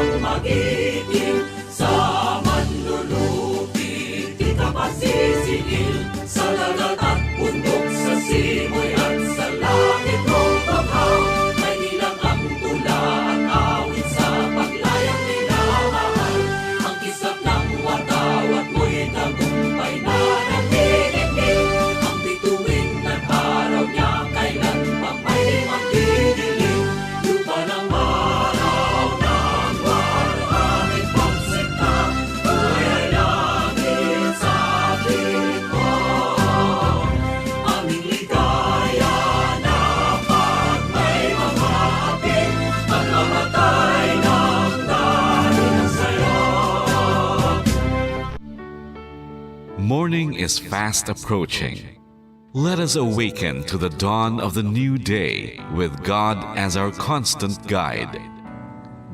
ang magiting sa manlulupi. Di ka masisingil sa dagat at bundok, sa simoy at sa langit o baghaw. May nilang ang tula at awit sa paglayang minamahal. Ang kisap ng watawat mo'y tagumpay na nagdidikit. Ang bituin ng araw niya kailan pa may magdidilim. Lupa ng araw ng waraming pagsikta, buhay langit sa piling mo. Aming ligaya na pag may mamapit, pagmamatay ng dahil sa'yo. Morning is fast approaching. Let us awaken to the dawn of the new day with God as our constant guide.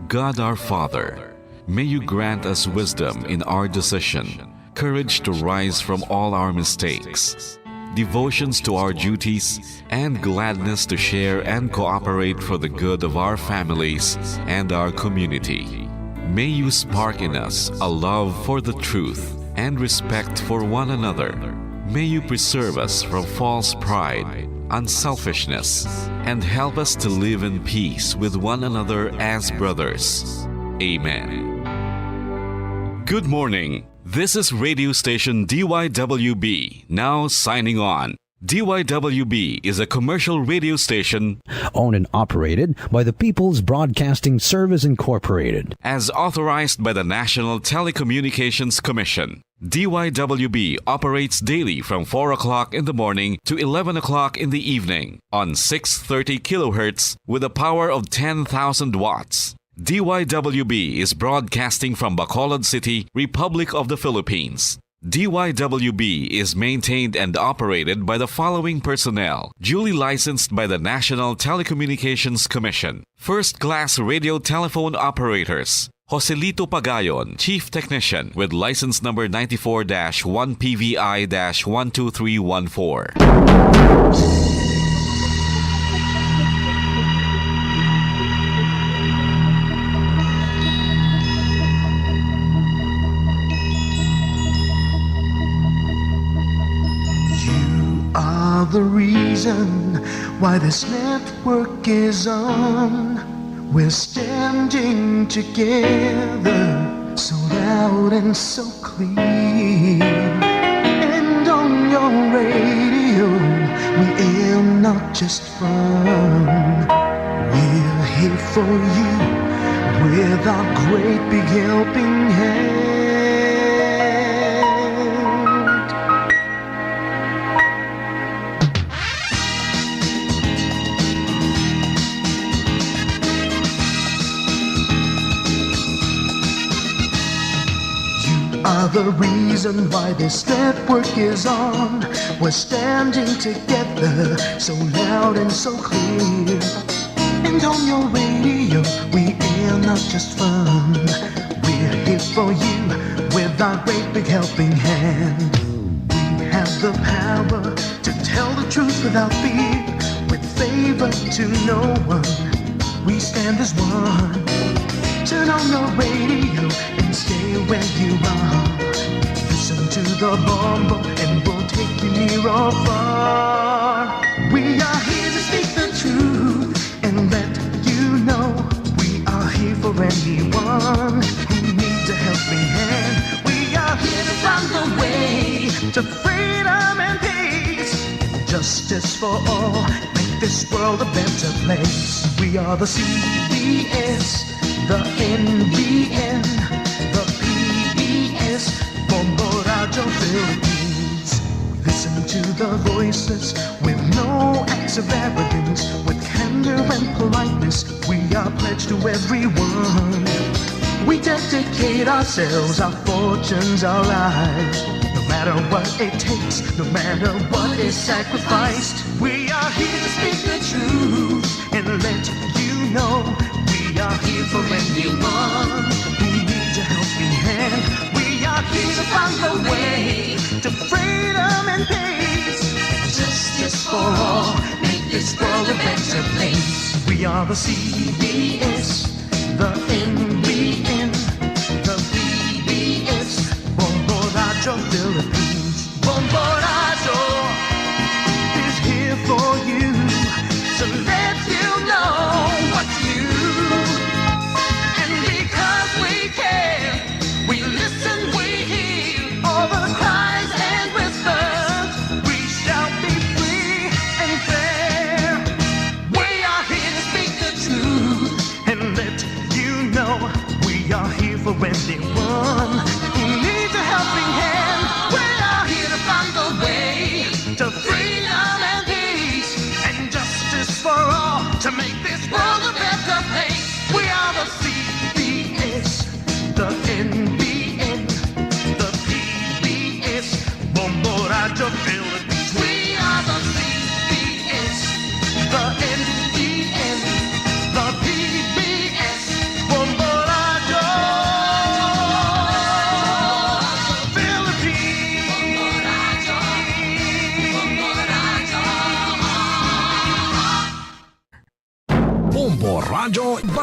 God our Father, may you grant us wisdom in our decision, courage to rise from all our mistakes, devotions to our duties, and gladness to share and cooperate for the good of our families and our community. May you spark in us a love for the truth and respect for one another. May you preserve us from false pride, unselfishness, and help us to live in peace with one another as brothers. Amen. Good morning. This is radio station DYWB, now signing on. DYWB is a commercial radio station owned and operated by the People's Broadcasting Service Incorporated. as authorized by the National Telecommunications Commission. DYWB operates daily from 4 o'clock in the morning to 11 o'clock in the evening on 630 kilohertz with a power of 10,000 watts. DYWB is broadcasting from Bacolod City, Republic of the Philippines. DYWB is maintained and operated by the following personnel, duly licensed by the National Telecommunications Commission. First-class radio telephone operators. Joselito Pagayon, Chief Technician with license number 94-1PVI-12314. Are the reason why this network is on. We're standing together, so loud and so clear. And on your radio, we air not just fun. We're here for you with our great big helping hand. Are the reason why this network is on. We're standing together, so loud and so clear. And on your radio, we air not just fun. We're here for you with our great big helping hand. We have the power to tell the truth without fear, with favor to no one. We stand as one. Turn on the radio and stay where you are. Listen to the bomb and we'll take you near or far. We are here to speak the truth and let you know. We are here for anyone who needs a helping hand. We are here to find the way to freedom and peace. Justice for all, make this world a better place. We are the CBS, the NBN, the PBS, Bombo Radio Philippines. Listen to the voices with no acts of arrogance, with candor and politeness. We are pledged to everyone. We dedicate ourselves, our fortunes, our lives. No matter what it takes, no matter what is sacrificed. We are here to speak the truth and let you know. We are here for anyone who needs a helping hand. We are here to find the way to freedom and peace. Justice for all, make this world a better place. We are the CBS, the NBS,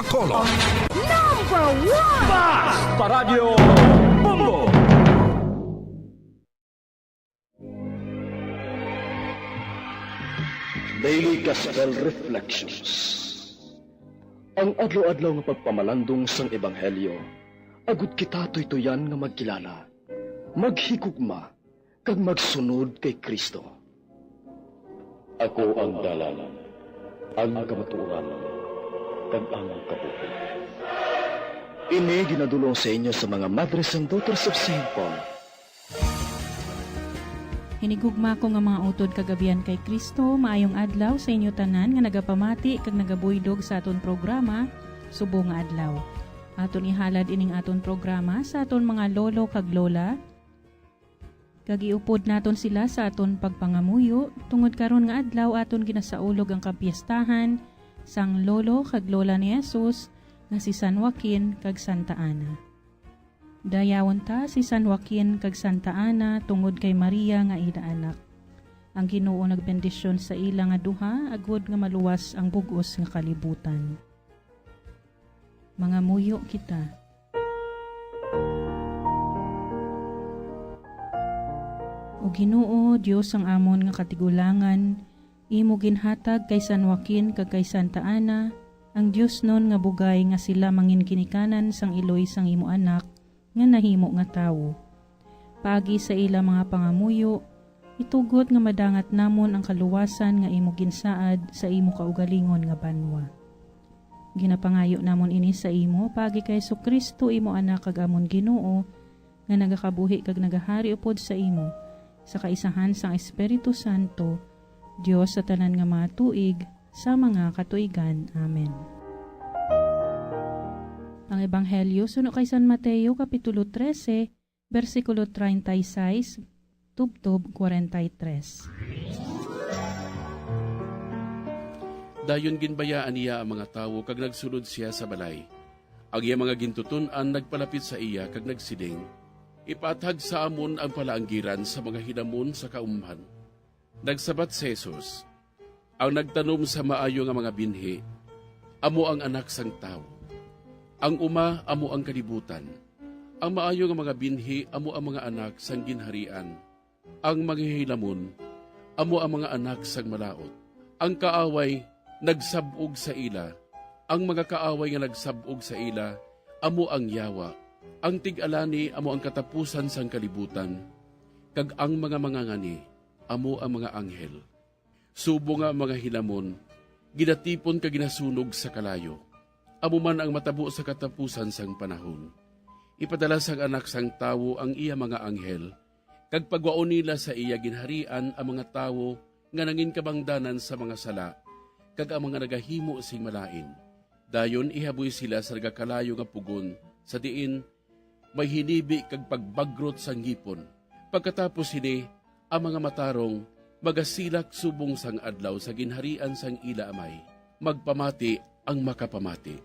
Bacolod. Number 1! Basta Radio Bongo. Daily Gospel Reflections. Ang adlaw-adlaw nga pagpamalandong sang Ebanghelyo, agud kita tuytoyan nga magkilala, maghigugma, kag magsunod kay Kristo. Ako ang dalan, ang kamatuoran, kag ang kabuhi. Ini ginadulong sa inyo sa mga Mothers and Daughters of St. Paul. Hinigugma ko nga mga utod kagabihan kay Kristo, maayong adlaw sa inyo tanan nga nagapamati kag nagabuydog sa aton programa, Subong nga Adlaw. Aton ihalad ining aton programa sa aton mga lolo kag lola. Kag iupod naton sila sa aton pagpangamuyo, tungod karon nga adlaw aton ginasaulog ang kapiestahan sang lolo kag lola ni Jesus nga si San Joaquin kag Santa Ana. Dayawon ta si San Joaquin kag Santa Ana tungod kay Maria nga ida anak. Ang Ginoo nagbendisyon sa ila nga duha agud nga maluwas ang bug-os nga kalibutan. Mga muyo kita. O Ginoo, Dios ang amon nga katigulangan, imo ginhatag kay San Joaquin kag kay Santa Ana, ang Dios nun nga bugay nga sila mangin kinikanan sang iloy sang imo anak, nga nahimo nga tawo. Pagi sa ila mga pangamuyo, itugot nga madangat namon ang kaluwasan nga imo ginsaad sa imo kaugalingon nga banwa. Ginapangayo namon ini sa imo, pagi kay Jesu-Kristo imo anak kag amon Ginoo, nga nagakabuhi kag nagahari upod sa imo, sa kaisahan sang Espiritu Santo, Dios sa tanan nga mga tuig, sa mga katuigan. Amen. Ang Ebanghelyo suno kay San Mateo Kapitulo 13, versikulo 36, tubtob 43. Dayon ginbayaan niya ang mga tawo kag nagsunod siya sa balay. Ang iya mga gintutunan nagpalapit sa iya kag nagsiding, ipatag sa amon ang palaanggiran sa mga hinamon sa kaumhan. Nagsabat si Jesus, ang nagtanom sa maayo nga mga binhi, amo ang anak sang tawo. Ang uma, amo ang kalibutan. Ang maayo nga mga binhi, amo ang mga anak sang ginharian. Ang manghihilamon, amo ang mga anak sang malaot. Ang kaaway, nagsabog sa ila. Ang mga kaaway nga nagsabog sa ila, amo ang yawa. Ang tig-alani, amo ang katapusan sang kalibutan. Kag ang mga mangangani, amo ang mga anghel. Subo nga mga hilamon, gidatipon ka ginasunog sa kalayo. Amo man ang matabo sa katapusan sang panahon. Ipadala sang anak sang tawo ang iya mga anghel, kag pagwaon nila sa iya ginharian ang mga tawo nga nangin kabangdanan sa mga sala, kag ang mga nagahimo sing malain. Dayon ihaboy sila sa nagakalayo nga pugon, sa diin may hinibi kag pagbagrot sang hipon. Pagkatapos hini, ang mga matarong magasilak subong sang adlaw sa ginharian sang ila amay. Magpamati ang makapamati.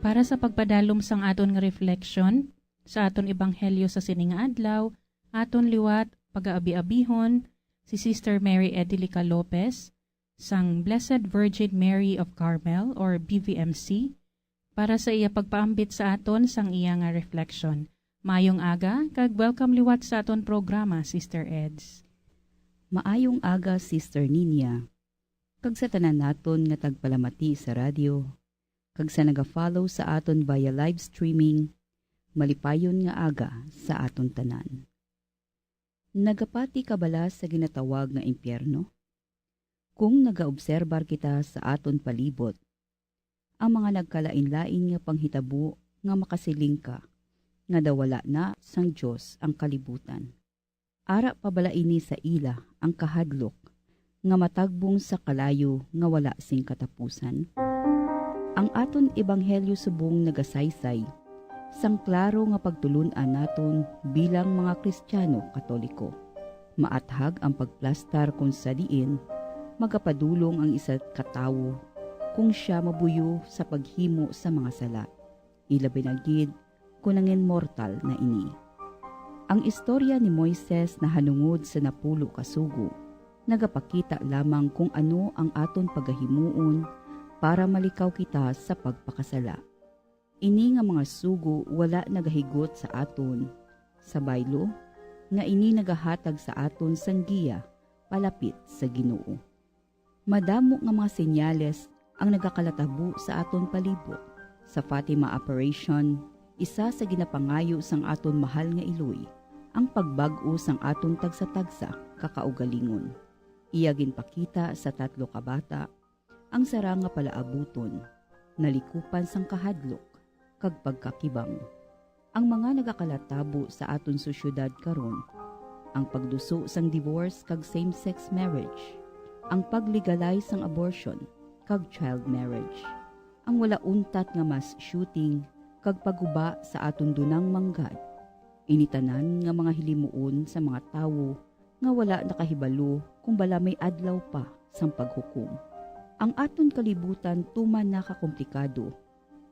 Para sa pagpadalom sang aton nga reflection, sa aton ebanghelyo sa sining nga adlaw, aton liwat pag-aabi-abihon si Sister Mary Edelica Lopez sang Blessed Virgin Mary of Carmel or BVMC para sa iya pagpaambit sa aton sang iya nga reflection. Maayong aga, kag welcome liwat sa aton programa, Sister Eds. Maayong aga, Sister Ninia. Kag sa tanan naton nga tagpalamati sa radyo, kag sa naga-follow sa aton via live streaming, malipayon nga aga sa aton tanan. Nagapati ka bala sa ginatawag nga impyerno? Kung nagaobserbar kita sa aton palibot, ang mga nagkalain-lain nga panghitabo nga makasiling ka, nga dawala na sang Diyos ang kalibutan. Ara pabala ini sa ila ang kahadlok, nga matagbong sa kalayo nga wala sing katapusan. Ang aton ebanghelyo subong nagasaysay, sang klaro nga pagtulunan naton bilang mga Kristiyano Katoliko. Maathag ang pagplastar kung sa diin, magapadulong ang isa't katawo kung siya mabuyo sa paghimo sa mga sala. Ilabi na gid kunangin mortal na ini. Ang istorya ni Moises na hanungod sa napulo kasugo, nagapakita lamang kung ano ang aton pagahimuon para malikaw kita sa pagpakasala. Ini nga mga sugo wala nagahigot sa aton, sa baylo, nga ini nagahatag sa aton sanggiya palapit sa Ginoo. Madamo nga mga senyales ang nagakalatabo sa aton palibot. Sa Fatima Operation, isa sa ginapangayo sang aton mahal nga iloy, ang pagbag-o sang aton tagsa-tagsa kakaugalingon. Iya ginpakita sa 3 kabata, ang sara nga palaabuton, nalikupan sang kahadlok, kag pagkakibang. Ang mga nagakalatabo sa aton sosyudad karon, ang pagduso sang divorce kag same-sex marriage, ang paglegalize sang abortion kag child marriage, ang wala untat nga mass shooting kag paguba sa aton dunang manggad, initanan nga mga hilimuon sa mga tawo nga wala nakahibalo kung bala may adlaw pa sang paghukom. Ang aton kalibutan tuman nakakomplikado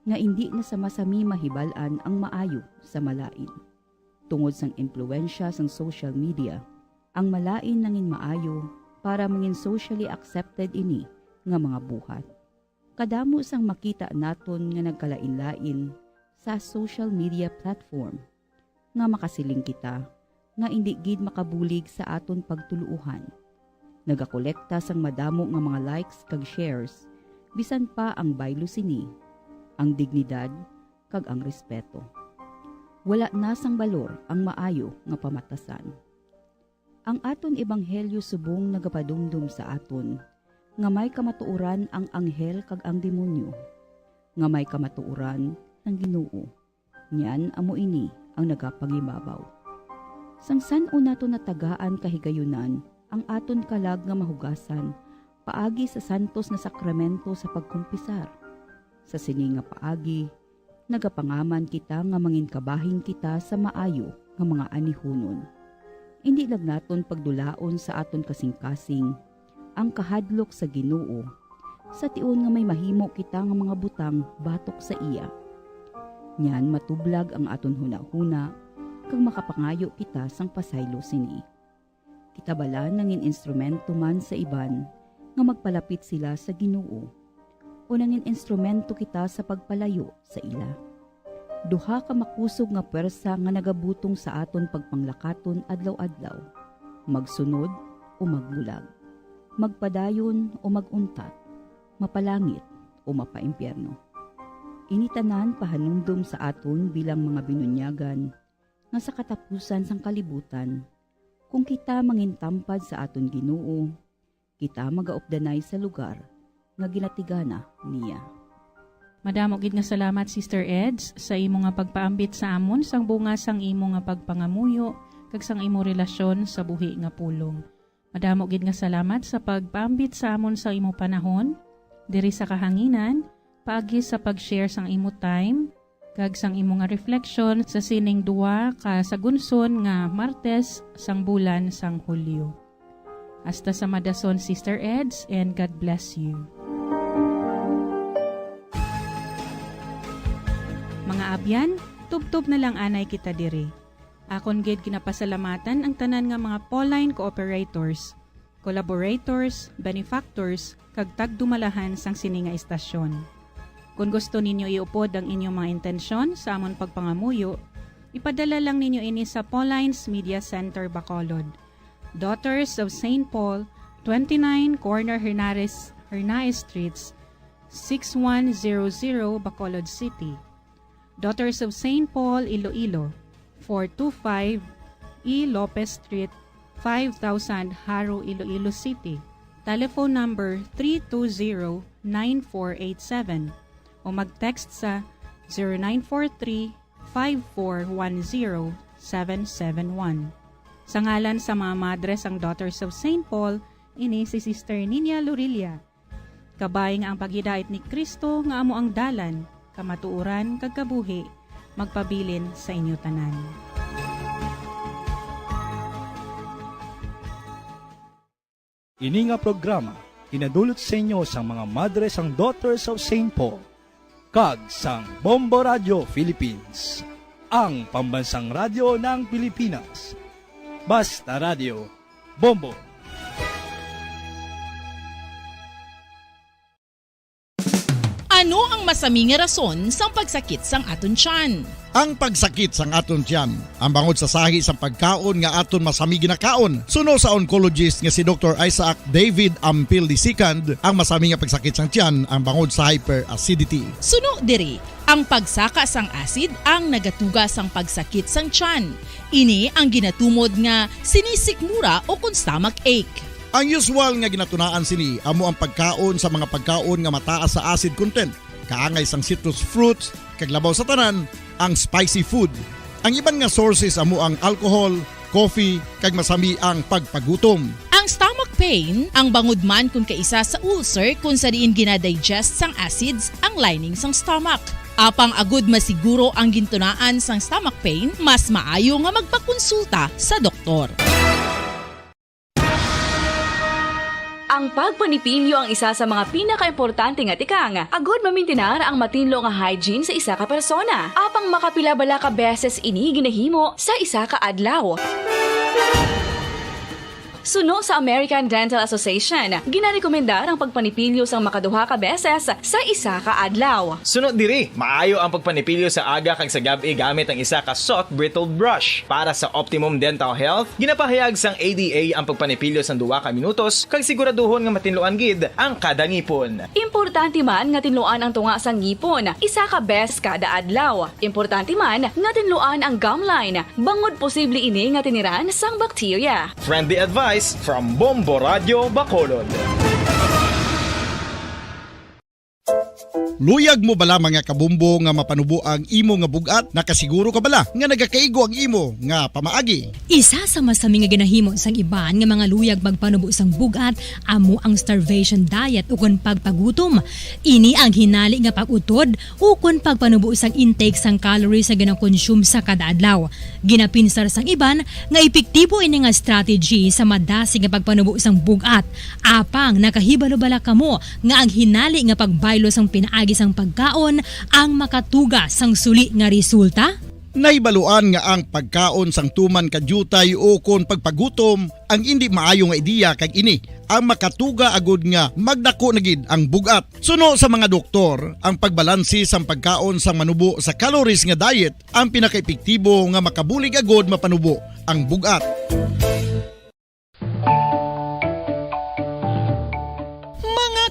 nga hindi na sa masami mahibalan ang maayo sa malain. Tungod sang impluensya sang social media, ang malain nangin maayo para mangin socially accepted ini nga mga buhat. Kadamo sang makita naton nga nagkalain-lain sa social media platform nga makasiling kita nga indi gid makabulig sa aton pagtuluhan. Nagakolekta sang madamo nga mga likes kag shares bisan pa ang baylo sini, ang dignidad kag ang respeto. Wala na sang balor ang maayo nga pamatasan. Ang aton ebanghelyo subong nagapadumdum sa aton nga may kamatuoran ang anghel kag ang demonyo, nga may kamatuoran ng Ginoo. Nyan amo ini ang nagapangibabaw. Sangsan nato natagaan kahigayunan ang aton kalag nga mahugasan paagi sa santos na sakramento sa pagkumpisar. Sa sini nga paagi, nagapangaman kita nga manginkabahin kita sa maayo nga mga anihunon. Hindi lang naton pagdulaon sa aton kasing-kasing ang kahadlok sa Ginoo, sa tiun nga may mahimo kita nga mga butang batok sa iya. Nyan matublag ang aton huna-huna kag makapangayo kita sang pasaylo sini. Kita bala nangin instrumento man sa iban nga magpalapit sila sa Ginoo, o nangin instrumento kita sa pagpalayo sa ila. Duha ka makusog nga pwersa nga nagabutong sa aton pagpanglakaton adlaw-adlaw, magsunod o magbulag, magpadayon o maguntat, mapalangit o mapaimpyerno. Initanan pahanumdum sa aton bilang mga binunyagan nga sa katapusan sang kalibutan, kung kita mangintampad sa aton Ginoo, kita magaupdanay sa lugar nga ginatigana niya. Madamo gid nga salamat Sister Eds sa imo nga pagpaambit sa amon sang bunga sang imo nga pagpangamuyo kag sang imo relasyon sa buhi nga pulong. Madamo gid nga salamat sa pagpaambit sa amon sa imo panahon diri sa kahanginan, paagi sa pag-share sang imo time kag sang imo nga reflection sa sining duwa ka sagunson nga Martes sang bulan sang Hulyo. Hasta sa madason Sister Eds, and God bless you. Mga abyan, tubtob na lang anay kita diri. Akon gid ginapasalamatan ang tanan nga mga Pauline cooperators, collaborators, benefactors, kag tagdumalahan sang sini nga istasyon. Kung gusto ninyo iupod ang inyong mga intensyon sa amon pagpangamuyo, ipadala lang ninyo ini sa Pauline's Media Center, Bacolod. Daughters of St. Paul, 29 Corner Hernaez Streets, 6100 Bacolod City. Daughters of St. Paul, Iloilo, 425 E. Lopez Street, 5000 Haro, Iloilo City. Telephone number 320-9487 o mag-text sa 0943-5410-771. Sa ngalan sa mga madres ang Daughters of St. Paul, ini si Sister Nina Lurilia. Kabay nga ang paghidait ni Kristo nga amo ang dalan, kamatuuran kag kabuhi, magpabilin sa inyo tanan. Ini nga programa inadulot sa inyo sa mga madres ang Daughters of St. Paul kag sang Bombo Radio Philippines, ang pambansang radyo ng Pilipinas. Basta Radio, Bombo! Ngano ang masami nga rason sang pagsakit sang aton tiyan? Ang pagsakit sang aton tiyan, ang bangod sa sahi sang pagkaon nga aton masami ginakaon. Suno sa oncologist nga si Dr. Isaac David Ampil II, ang masami nga pagsakit sang tiyan ang bangod sa hyperacidity. Suno diri, ang pagsaka sang acid ang nagatuga sang pagsakit sang tiyan. Ini ang ginatumod nga sinisikmura o kung stomach ache. Ang usual nga ginatunaan sini amo ang pagkaon sa mga pagkaon nga mataas sa acid content, kaangay sang citrus fruits, kaglabaw sa tanan, ang spicy food. Ang iban nga sources amo ang alcohol, coffee, kag masami ang pagpagutom. Ang stomach pain, ang bangod man kung kaisa sa ulcer kung sa diin ginadigest sang acids ang lining sang stomach. Apang agud masiguro ang gintunaan sang stomach pain, mas maayo nga magpakonsulta sa doktor. Ang pagpanipilyo ang isa sa mga pinaka-importante nga tikang. Agud mamintinar ang matinlo nga hygiene sa isa ka persona. Apang makapila-bala ka beses ini ginahimo sa isa ka adlaw. Suno sa American Dental Association, ginarekomendar ang pagpanipilyo sang makaduha ka beses sa isa ka adlaw. Suno diri, maayo ang pagpanipilyo sa aga kag sa gabi gamit ang isa ka soft brittle brush. Para sa optimum dental health, ginapahayag sang ADA ang pagpanipilyo sang 2 ka minutos kag siguraduhon nga matinluan gid ang kada ngipon. Importante man nga tinluan ang tunga sang ngipon, isa ka beses kada adlaw. Importante man nga tinluan ang gum line, bangod posible ini nga tiniran sang bakterya. Friendly advice from Bombo Radio Bacolod. Luyag mo bala mga kabumbo nga mapanubo ang imo nga bugat? Nakasiguro ka bala nga nagakaigo ang imo nga pamaagi? Isa sa masami nga ginahimo sang iban nga mga luyag magpanubo sang bugat amo ang starvation diet ukon pagpagutom. Ini ang hinali nga pag-utod ukon pagpanubo sang intake sang calories sa ginakonsume sa kada adlaw. Ginapinsar sang iban nga epektibo ini nga strategy sa madasi nga pagpanubo sang bugat. Apang nakahibalo-bala kamo nga ang hinali nga pagbaylo sang pinaagi sang pagkaon ang makatuga sang suli nga resulta? Naibaluan nga ang pagkaon sang tuman kadyutay o kon pagpagutom ang hindi maayo nga ideya kag ini ang makatuga agud nga magdako na gid ang bugat. Suno sa mga doktor, ang pagbalansi sang pagkaon sang manubo sa calories nga diet ang pinakaepektibo nga makabulig agud mapanubo ang bugat.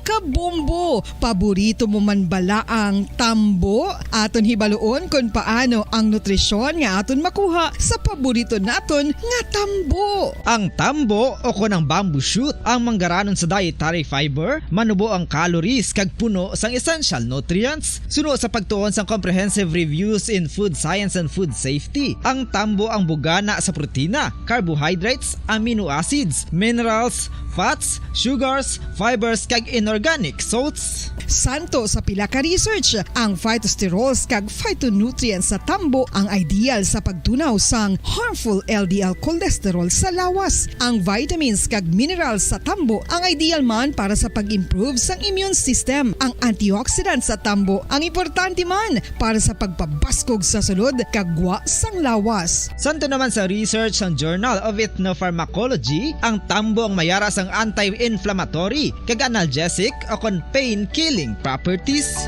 Kabumbo, paborito mo man bala ang tambo? Aton hibaloon kung paano ang nutrisyon nga aton makuha sa paborito naton nga tambo. Ang tambo o kon ang bamboo shoot ang manggaranon sa dietary fiber, manubo ang calories kag puno sang essential nutrients. Suno sa pagtuon sang comprehensive reviews in food science and food safety, ang tambo ang bugana sa protina, carbohydrates, amino acids, minerals, fats, sugars, fibers kag inorganic salts. Santo sa pila ka research, ang phytosterols kag phytonutrients sa tambo ang ideal sa pagtunaw sang harmful LDL cholesterol sa lawas. Ang vitamins kag minerals sa tambo ang ideal man para sa pag-improve sang immune system. Ang antioxidants sa tambo ang importante man para sa pagpabaskog sa sulod kag gwa sang lawas. Santo naman sa research ng Journal of Ethnopharmacology, ang tambo ang mayara sang anti-inflammatory kag analgesic o kon pain-killing properties.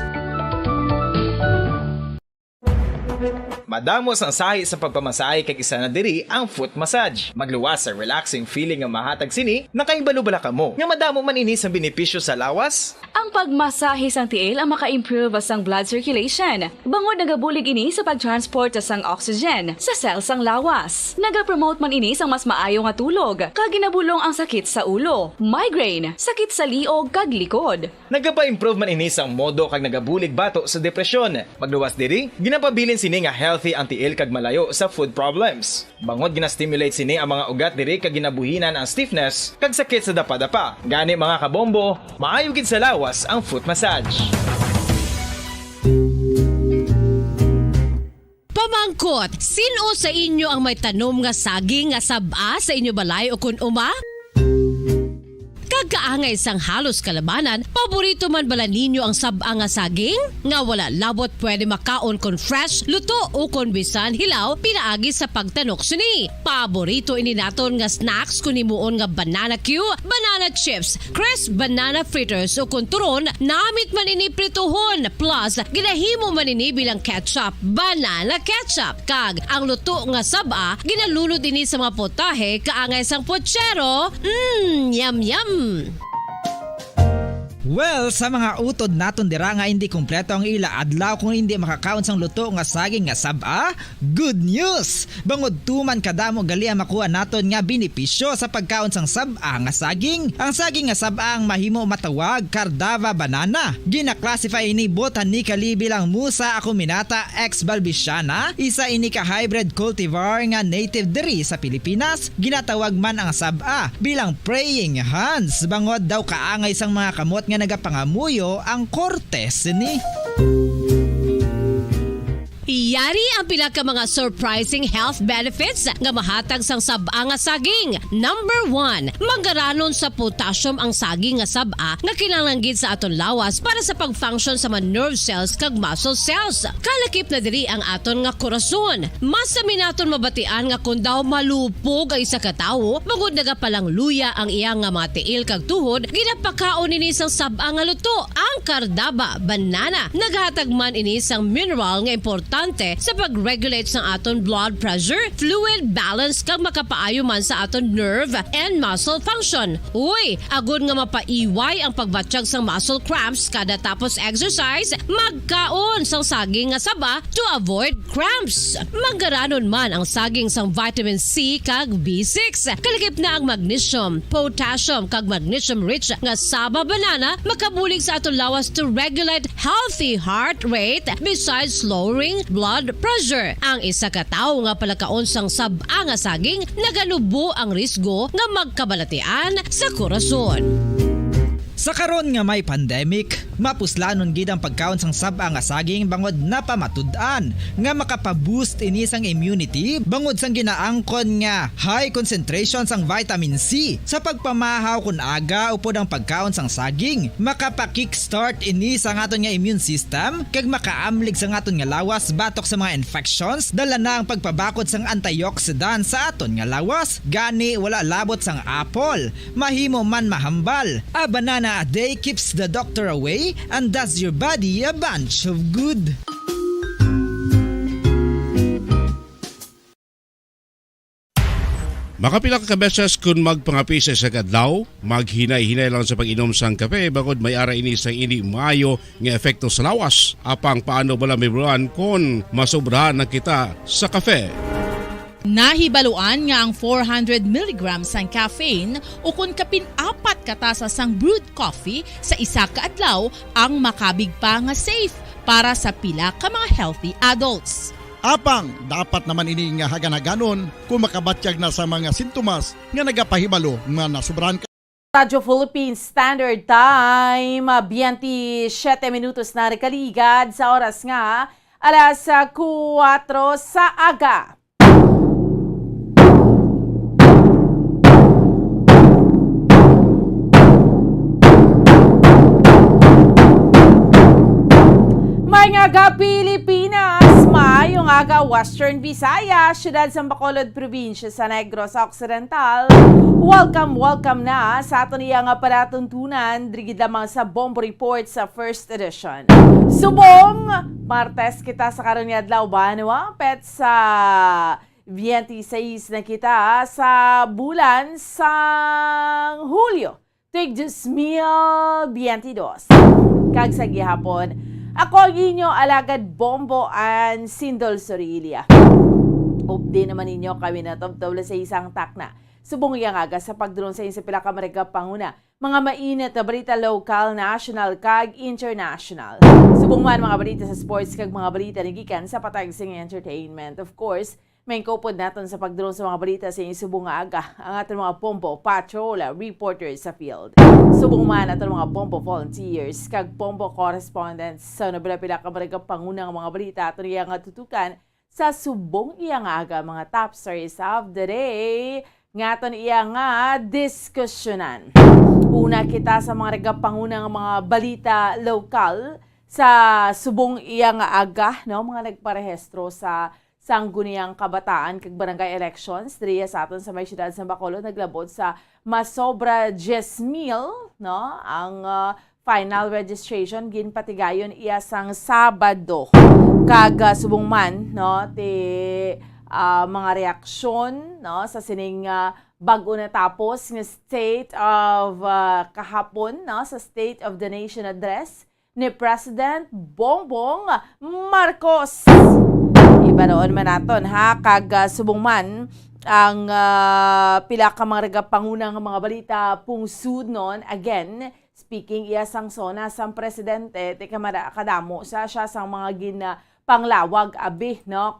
Madamos ang sahi sa pagpamasahe kag isa na diri ang foot massage. Magluwas sa relaxing feeling nga mahatag sini, nakaibalo-bala ka mo. Nga madamo man ini sa benepisyo sa lawas. Ang pagmasahe sang tiil ang maka-improve sang blood circulation. Bangod nagabulig ini sa pagtransport sang oxygen sa cells sang lawas. Nagapromote man ini sang mas maayo nga tulog, kag ginabulong ang sakit sa ulo, migraine, sakit sa liog kag likod. Nagapa-improve man ini sang modo kag nagabulig bato sa depresyon. Magluwas diri, ginapabilin sini nga healthy ang tiil kag malayo sa food problems. Bangod gina-stimulate sini ang mga ugat diri kag ginabuhinan ang stiffness kag sakit sa dapa-dapa. Gani mga kabombo, maayo gid sa lawas ang foot massage. Pamangkot, sino sa inyo ang may tanom nga saging nga saba sa inyo balay o kun uma? Kag kaangay sang halos kalabanan, paborito man bala ninyo ang sab-a nga saging? Nga wala labot pwede makaon kon fresh, luto o kon bisan hilaw, pinaagi sa pagtanok sini. Paborito ini naton nga snacks kun himuon nga banana Q, banana chips, crisp banana fritters o kun turon, namit man ini prituhon, plus ginahimo man ini bilang ketchup, banana ketchup. Kag ang luto nga sab-a, ginalunod ini sa mga potahe kaangay sang pochero. Yum yum! Well, sa mga utod naton dira nga hindi kumpleto ang ila adlaw kung hindi makakaon sang luto nga saging nga sab-a, good news! Bangod tuman kadamo gali ang makuha naton nga benepisyo sa pagkaon sang sab-a nga saging. Ang saging nga sab-a ang mahimo matawag Cardava banana. Gina-classify ini botanically bilang Musa acuminata ex balbisiana, isa ini ka hybrid cultivar nga native diri sa Pilipinas. Ginatawag man ang sab-a bilang praying hands, bangod daw kaangay sang mga kamot nga nagapangamuyo ang kortes ni. Yari ang pila ka mga surprising health benefits nga mahatag sang sab-a nga saging. Number 1, manggaranon sa potassium ang saging nga sab-a nga kinahanglan gid sa aton lawas para sa pag-function sa mga nerve cells kag muscle cells. Kalakip na diri ang aton nga korason. Mas sa minaton mabatian nga kun daw malupog ang isa ka tawo, magud nagapalang luya ang iyang nga mga tiil kag tuhod, ginapakaon ini sang sab-a nga luto. Ang Cardava banana naghatag man ini sang mineral nga importante sa pag-regulate sa aton blood pressure, fluid balance kag makapaayo man sa aton nerve and muscle function. Uy, agud nga mapaiway ang pagbatsyag sang muscle cramps kada tapos exercise, magkaon sang saging nga saba to avoid cramps. Manggaranon man ang saging sang vitamin C kag B6. Kalikip na ang magnesium, potassium kag magnesium rich nga saba banana makabulig sa aton lawas to regulate healthy heart rate besides lowering blood pressure. Ang isa ka tawo nga palakaon sang sab-a nga saging naganubo ang risgo nga magkabalatian sa korason. Sa karon nga may pandemic, mapuslanon gid ang pagkaon sang sab-a nga saging bangod napamatud-an nga makapaboost ini sang immunity bangod sang ginaangkon nga high concentration sang vitamin C. Sa pagpamahaw kun aga upod ang pagkaon sang saging, makapa-kickstart ini sang aton nga immune system kag makaamlig sang aton nga lawas batok sa mga infections, dala na ang pagpabakod sang antioxidant sa aton nga lawas. Gani wala labot sang apple, mahimo man mahambal. A banana a day keeps the doctor away and does your body a bunch of good. Makapila ka beses kung magpangapisa sa kadlaw, maghinay-hinay lang sa pag-inom sang kape bagod may ara ini sang hindi maayo nga epekto sa lawas. Apang paano bala may buruan kung masobrahan na kita sa kape. Nahibaluan nga ang 400 mg sang caffeine o kung kapin-4 katasa sang brewed coffee sa isa ka adlaw ang makabig pa nga safe para sa pila ka mga healthy adults. Apang, dapat naman ini nga haganaganon kung makabatyag na sa mga sintomas nga nagapahibalo nga nasubrahan ka. Radyo Philippines Standard Time, 27 minutos na rekaligad sa oras nga, alas 4 sa aga. Aga Pilipinas, maayong aga Western Visayas, syudad sa Bacolod Provincia sa Negros Occidental. Welcome na sa aton iyang aparatuntunan, drigid lamang sa Bombo Report sa first edition. Subong, Martes kita sa karon nga adlaw banwa, pet sa 26 na kita sa bulan sang Hulyo, tig 2022. Kag sa gihapon, ako ang inyo alagad Bombo and Sindol Sorilia. Update naman ninyo kami na tobtobla sa isang takna. Subong yang aga sa pagdulong sa inyo sa pila ka marega panguna. Mga mainit na balita local, national, kag international. Subong man mga balita sa sports kag mga balita nagikan sa patagsing entertainment. Of course, may kopod natin sa pagdulong sa mga balita sa inyo subong nga aga ang ating mga pompo, patrola, reporters sa field. Subong man ating mga pompo volunteers kag pompo correspondents sa nabila-pila ka marega pangunang mga balita ating iyang tutukan sa subong iyang aga mga top stories of the day. nga aton iya nga diskusyonan. Una kita sa mga regapangunang mga balita lokal sa subong iya nga aga, no, mga nagparehistro sa sangguniang kabataan kag barangay elections diriya sa aton sa may siyudad sa Bacolod naglabot sa masobra 10,000, no, ang final registration ginpatigayon iya sang Sabado kag subong man, no, ti mga reaksyon, no, sa sining bago natapos ng State of kahapon, no, sa State of the Nation Address ni President Bongbong Marcos. Iba noon man naton ha, kag subong man ang pila ka mga regapangunang mga balita pungsud noon. Again, speaking iya sang sona sang presidente, ti kadamo siya sang mga panglawag abi, no,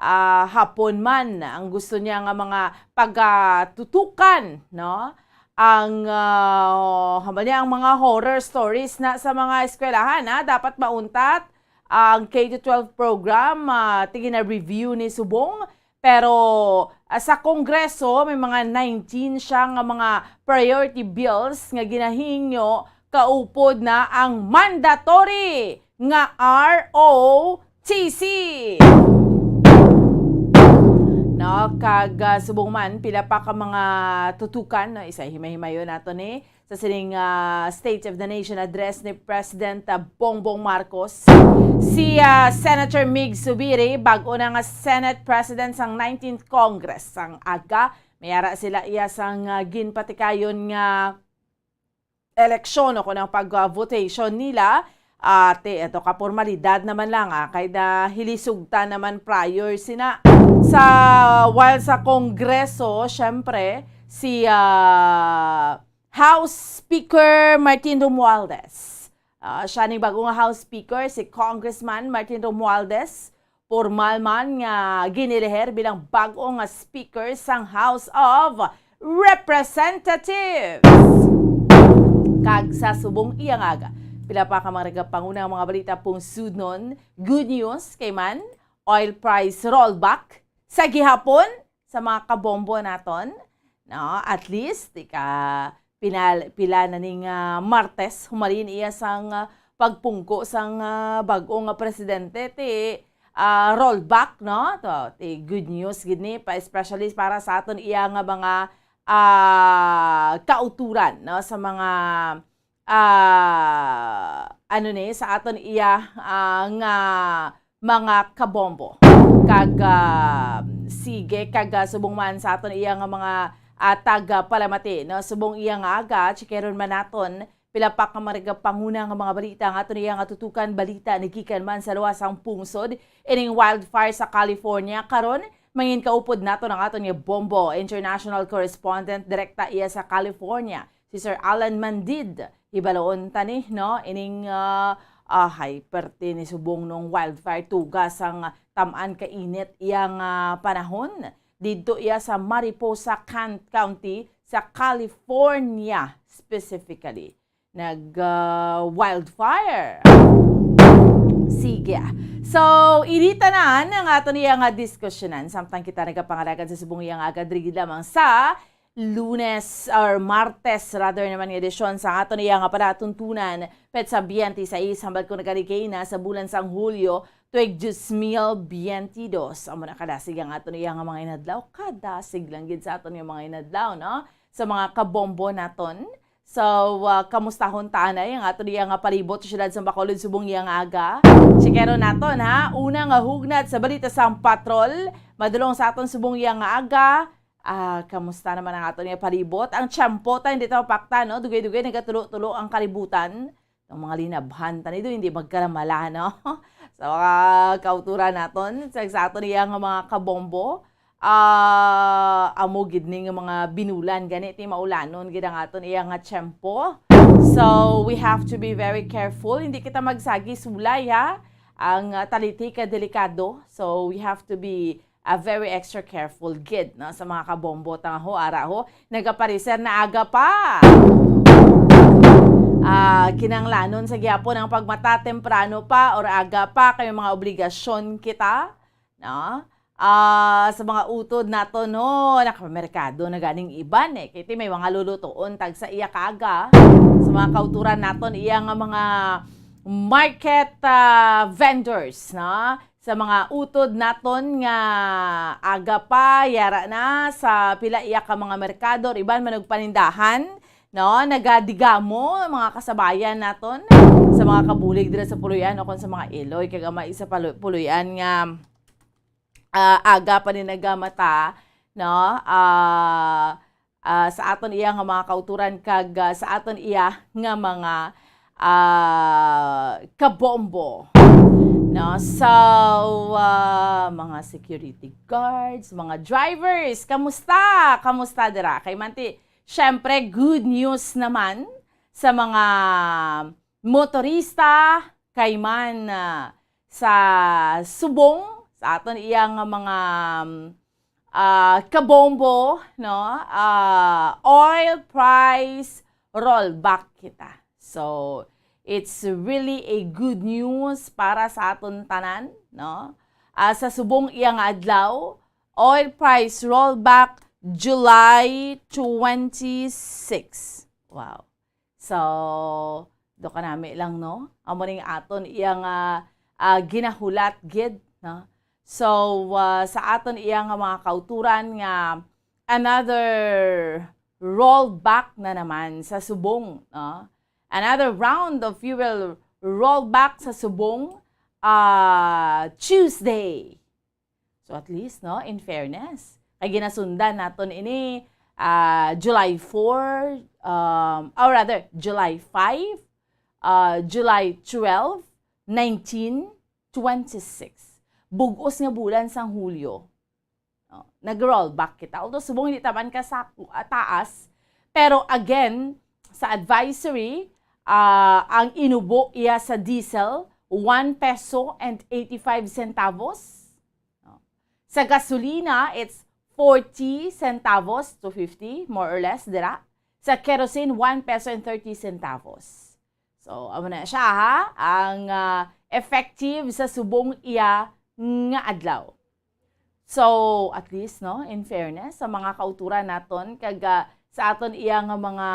hapon man ang gusto niya nga mga pagtutukan, no, ang ang mga horror stories na sa mga eskwelahan, ha, dapat mauntat ang K-12 program, tingin na review ni Subong, pero sa Kongreso may mga 19 siyang mga priority bills nga ginahingyo kaupod na ang mandatory nga ROTC. No, kag subong man pila pa ka mga tutukan, no, isa himay-himayon nato ni sa sining State of the Nation Address ni President Bongbong Marcos. Si Senator Mig Zubiri, bago na nga Senate President sang 19th Congress sang aga, mayara sila iya sang ginpatikayon nga eleksyon o kunang pag-votation nila. Ito kapormalidad naman lang kay da hilisugta naman prior sina while sa Kongreso, syempre si House Speaker Martin Romualdez. Siya ning bagong House Speaker, si Congressman Martin Romualdez, formal man nga giniliher bilang bagong Speaker sang House of Representatives. Kag sa subong iyang aga, pila pa ka mga pangunang mga balita pungsud nun. Good news kay man, oil price rollback sa gihapon sa mga kabombo naton. No, at least pila na ning Martes humalin iya sang pagpungko sang bagong presidente ti rollback, no. To ti good news gid ni pa especially para sa aton iya nga mga kauturan, no, sa mga sa aton iya nga mga kabombo kag sige kag subong man sa aton iya nga mga taga palamati, no, subong iya nga aga chikeron man naton pila pa ka mga panguna nga mga balita nga aton iya nga tutukan balita nigikan man sa luwasang pungsod ining wildfire sa California karon mangin kaupod naton ang aton nga bombo international correspondent direkta iya sa California si Sir Alan Mandid. Ibaloon tani, no, ining hyperte ni subong nung wildfire tugas ang tamaan kainit iyang panahon dito iya sa Mariposa County sa California specifically wildfire. Sige. So, iritanan ang aton iyang diskusyonan samtang kita nagapangalagan sa subong iyang agadrigi lamang sa Lunes or Martes rather naman ng edisyon sa aton iya nga palatuntunan petsa 26 hambal ko nagarigay na sa bulan sang Hulyo tuig 2022. Amo na kadasig ang aton iya nga mga inadlaw, kadasig lang gid sa aton yung mga inadlaw, no, sa mga kabombo naton. So kamustahon tanay ang aton iya nga palibot sa siyudad sa Bacolod subong iya nga aga. Chekero naton ha, una nga hugnat sa balita sang patrol madulong sa aton subong iya nga aga. Kamusta naman ang aton nga palibot? Ang tiyempo tayo dito pakta, no? Dugay-dugay nagatulo-tulo ang kalibutan. Ang mga linabhan tanido hindi magkaramala, no? So kauturan naton sa aton iya nga mga kabombo. Amo gid ning mga binulan ganit ni maulanon gid ang aton iya nga tiyempo. So we have to be very careful. Hindi kita magsagi sulay ha. Ang taliti ka delikado. So we have to be very extra careful gid, no, sa mga kabombo tanga ho ara ho nagapariser na aga pa kinanglanon sa gyapon ang pagmata temprano pa or aga pa kay mga obligasyon kita, no, sa mga utod nato no, nakamerkado na ganing iban kiti may mga lulutuon tag sa iya kaga sa mga kauturan naton iya nga mga market vendors na sa mga utod naton nga aga pa yara na sa pila iya ka mga merkado iban manog panindahan no, nagadigamo mga kasabayan naton sa mga kabulig dira sa Puluyan o kon sa mga Iloy kay gamay isa Puluyan nga aga pa ni nagamata no sa aton iya nga mga kauturan kag sa aton iya nga mga kabombo no, so mga security guards, mga drivers, kamusta dira kay manti syempre good news naman sa mga motorista kay man sa subong sa aton iyang mga kabombo no, oil price rollback kita. So it's really a good news para sa aton tanan no. Sa subong iyang adlaw, oil price rollback July 26. Wow. So do ka nami lang no. Amo ning aton iyang ginahulat gid no. So, sa aton iyang mga kauturan nga another rollback na naman sa subong. No? Another round of fuel rollback sa subong Tuesday. So, at least, no, in fairness, ay ginasundan naton ini July 4, or rather, July 5, July 12, 19, 26. Bugos nga bulan sang Hulyo. No, nag-rollback kita. Although subong hindi taman ka sa taas, pero again, sa advisory, ang inubo iya sa diesel, 1 peso and 85 centavos. No. Sa gasolina, it's 40 centavos to 50, more or less, dira. Sa kerosene, 1 peso and 30 centavos. So, amo na siya ha, ang effective sa subong iya nga adlaw. So, at least, no, in fairness, sa mga kauturan naton, kag sa aton iya nga mga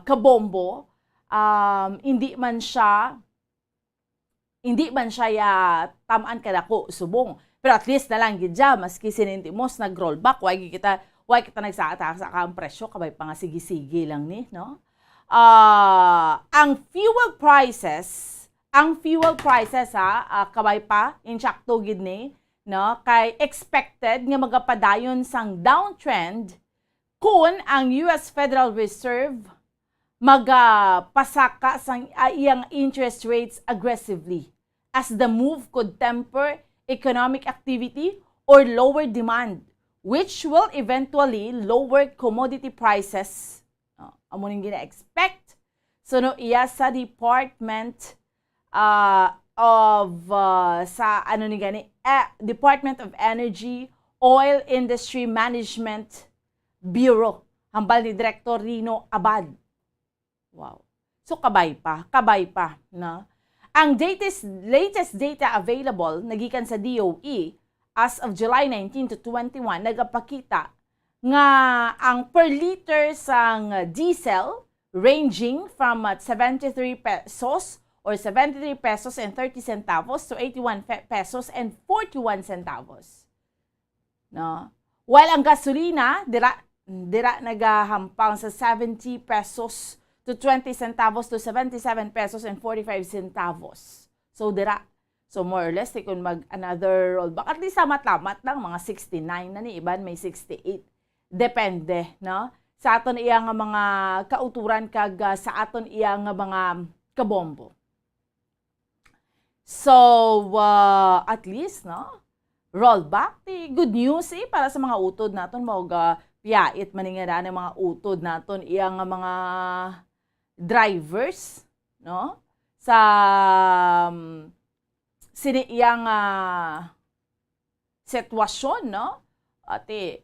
kabombo, hindi man siya tamaan kadako subong. Pero at least na lang gidya, maski sinintimos nag-rollback, way kita nagsata ang presyo, kabay pa nga sige-sige lang ni, no? Ang fuel prices kabay pa insakto gid ni no kay expected nga magapadayon sang downtrend kung ang US Federal Reserve magapasaka sang iyang interest rates aggressively as the move could temper economic activity or lower demand which will eventually lower commodity prices. Amo ning gina-expect so no iya sa Department Department of Energy Oil Industry Management Bureau hambal ni Director Rino Abad. Wow. So kabay pa na. Ang latest data available nagikan sa DOE as of July 19 to 21 nagapakita nga ang per liter sang diesel ranging from 73 pesos or 73 pesos and 30 centavos to 81 pesos and 41 centavos. No? While ang gasolina, dira nagahampang sa 70 pesos to 20 centavos to 77 pesos and 45 centavos. So, dira. So, more or less, kung mag-another rollback, at least samat-lamat lang, mga 69 na ni iban, may 68. Depende, no? Sa aton iya nga mga kauturan kag sa aton iya nga mga kabombo. So, at least, no? Rollback, good news para sa mga utod naton mo piyait maningara ng mga utod naton iyang mga drivers, no? Sa siniyang sitwasyon, no?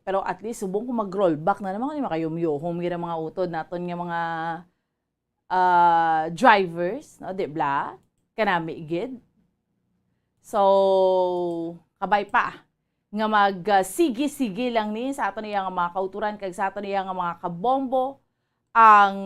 Pero at least subong ko mag-rollback na naman kung makayumyohom gina mga utod naton nga mga drivers, no? Dibla, kanami igid. So, kabay pa. nga mag-sige-sige lang ni sa ato niya nga mga kauturan kag sa ato niya nga mga kabombo ang